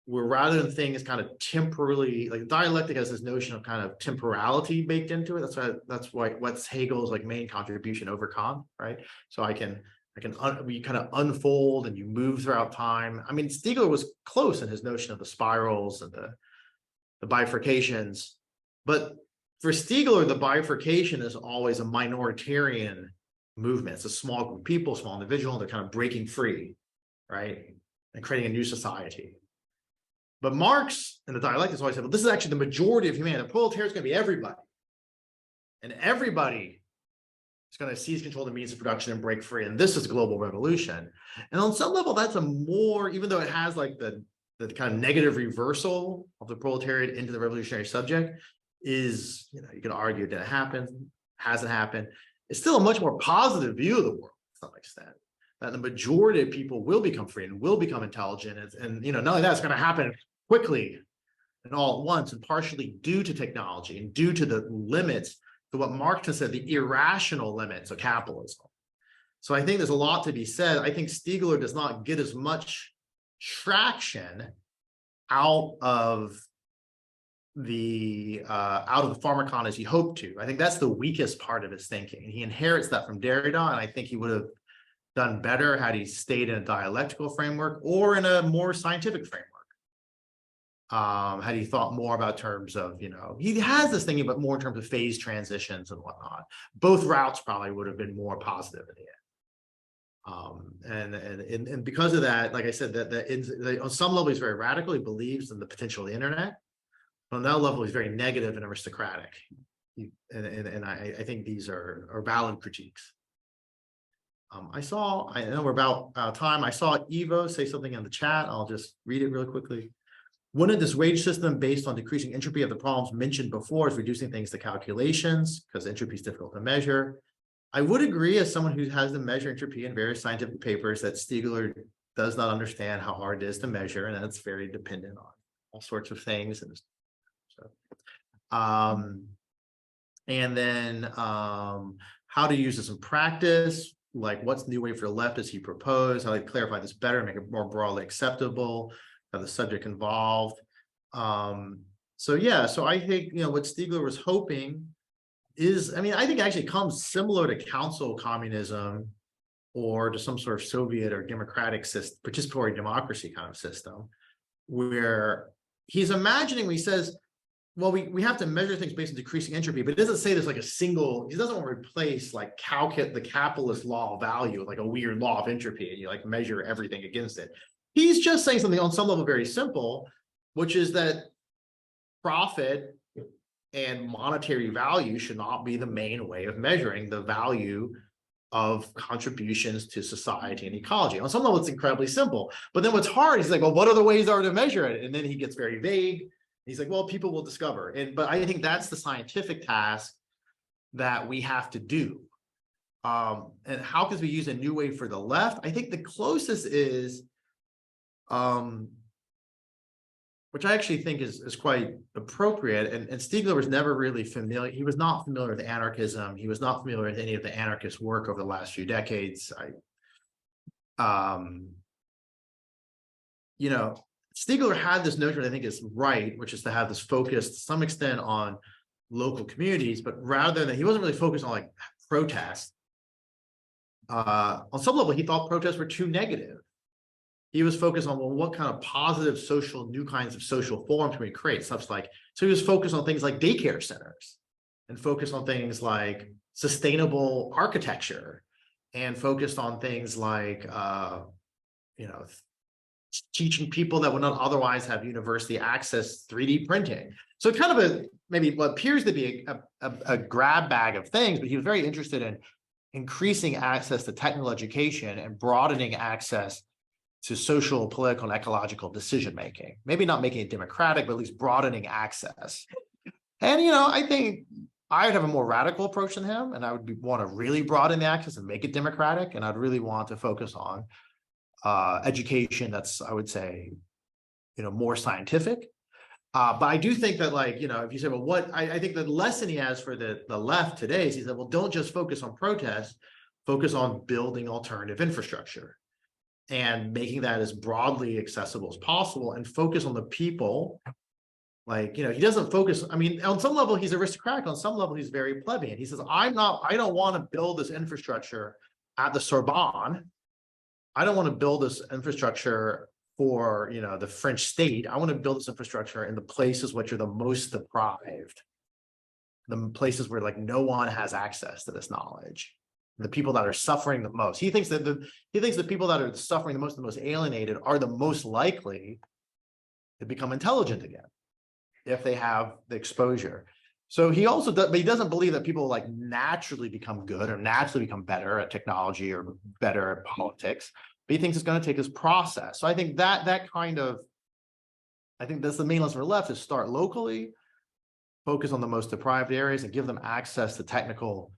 A: where rather than things kind of temporally, dialectic has this notion of kind of temporality baked into it. That's why what's Hegel's main contribution over Kant, right? So I can you kind of unfold and you move throughout time. I mean, Stiegler was close in his notion of the spirals and the bifurcations, but for Stiegler, the bifurcation is always a minoritarian movement. It's a small group of people, small individual, they're kind of breaking free, right? And creating a new society. But Marx and the dialectics always said, well, this is actually the majority of humanity. The proletariat is going to be everybody. And everybody is going to seize control of the means of production and break free. And this is global revolution. And on some level, that's a more, even though it has like the kind of negative reversal of the proletariat into the revolutionary subject, is, you know, you can argue, did it happen? Hasn't happened? It's still a much more positive view of the world to some extent, that the majority of people will become free and will become intelligent. And you know, not only that, it's going to happen quickly and all at once, and partially due to technology and due to the limits, to what Marx has said, the irrational limits of capitalism. So I think there's a lot to be said. I think Stiegler does not get as much traction out of the pharmakon as he hoped to. I think that's the weakest part of his thinking. He inherits that from Derrida, and I think he would have done better had he stayed in a dialectical framework or in a more scientific framework. Had he thought more about terms of, you know, he has this thinking, but more in terms of phase transitions and whatnot. Both routes probably would have been more positive in the end. And because of that, like I said, that on some level he's very radical. He believes in the potential of the internet. On another level, he's very negative and aristocratic. And I think these are valid critiques. I know we're about time. I saw Evo say something in the chat. I'll just read it really quickly. Wouldn't this wage system based on decreasing entropy of the problems mentioned before is reducing things to calculations because entropy is difficult to measure? I would agree, as someone who has to measure entropy in various scientific papers, that Stiegler does not understand how hard it is to measure, and that's very dependent on all sorts of things. And so, and then how to use this in practice, like what's the new way for the left as he proposed, how to clarify this better, make it more broadly acceptable, have the subject involved. So yeah, so I think, you know, what Stiegler was hoping is, I mean, I think actually comes similar to council communism or to some sort of Soviet or democratic system, participatory democracy kind of system, where he's imagining, when he says, well, we have to measure things based on decreasing entropy, but it doesn't say there's like a single, he doesn't want to replace like the capitalist law of value, like a weird law of entropy, and you like measure everything against it. He's just saying something on some level very simple, which is that profit and monetary value should not be the main way of measuring the value of contributions to society and ecology. On some level, it's incredibly simple. But then what's hard, he's like, well, what other ways are to measure it? And then he gets very vague. He's like, well, people will discover. But I think that's the scientific task that we have to do. And how can we use a new way for the left? I think the closest is, which I actually think is quite appropriate. And Stiegler was never really familiar. He was not familiar with anarchism. He was not familiar with any of the anarchist work over the last few decades. You know, Stiegler had this notion, I think is right, which is to have this focus to some extent on local communities, but rather than, he wasn't really focused on like protest. On some level, he thought protests were too negative. He was focused on, well, what kind of positive new kinds of social forms can we create? Such like, so he was focused on things like daycare centers and focused on things like sustainable architecture and focused on things like, you know, teaching people that would not otherwise have university access 3D printing. So kind of maybe what appears to be a grab bag of things, but he was very interested in increasing access to technical education and broadening access to social, political, and ecological decision-making. Maybe not making it democratic, but at least broadening access. And, you know, I think I would have a more radical approach than him, and I would want to really broaden the access and make it democratic, and I'd really want to focus on education that's, I would say, you know, more scientific. But I do think that, like, you know, if you say, well, what, I think the lesson he has for the left today is he said, well, don't just focus on protest, focus on building alternative infrastructure and making that as broadly accessible as possible, and focus on the people. Like, you know, he doesn't focus, I mean, on some level, he's aristocratic, on some level, he's very plebeian. He says, I don't want to build this infrastructure at the Sorbonne, I don't want to build this infrastructure for, you know, the French state. I want to build this infrastructure in the places which are the most deprived, the places where like no one has access to this knowledge, the people that are suffering the most. He thinks that the people that are suffering the most alienated are the most likely to become intelligent again if they have the exposure. So he also does, but he doesn't believe that people like naturally become good or naturally become better at technology or better at politics. But he thinks it's going to take this process. So I think that I think that's the main lesson for left is start locally, focus on the most deprived areas and give them access to technical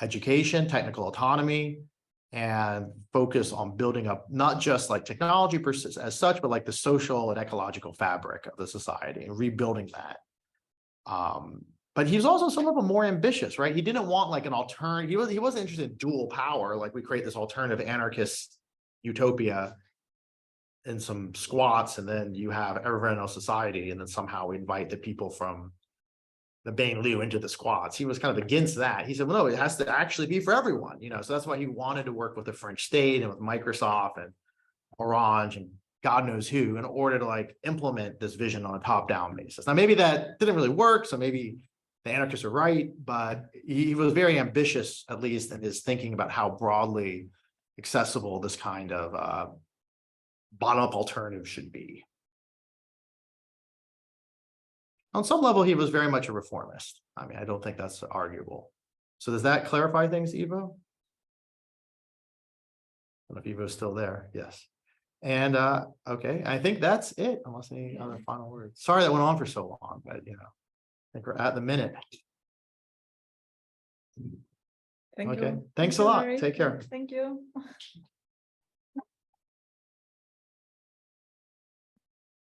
A: education, technical autonomy, and focus on building up not just like technology as such, but like the social and ecological fabric of the society and rebuilding that. But he was also some level more ambitious, right? He didn't want like an alternative. He wasn't interested in dual power, like we create this alternative anarchist utopia in some squats, and then you have everyone else society, and then somehow we invite the people from the Bain Liu into the squats. He was kind of against that. He said, well, no, it has to actually be for everyone, you know. So that's why he wanted to work with the French state and with Microsoft and Orange and God knows who in order to like implement this vision on a top-down basis. Now, maybe that didn't really work, so maybe the anarchists are right, but he was very ambitious, at least in his thinking about how broadly accessible this kind of bottom-up alternative should be. On some level, he was very much a reformist. I mean, I don't think that's arguable. So does that clarify things, Ivo? I don't know if Ivo's still there. Yes. And okay, I think that's it, unless any other final words. Sorry that went on for so long, but you know, I think we're at the minute.
B: Thank
A: Okay,
B: you.
A: thanks
B: Thank
A: a
B: you,
A: lot.
B: Larry.
A: Take care.
B: Thank you.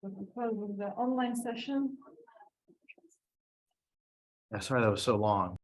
B: With the online session.
A: Yeah, sorry that was so long.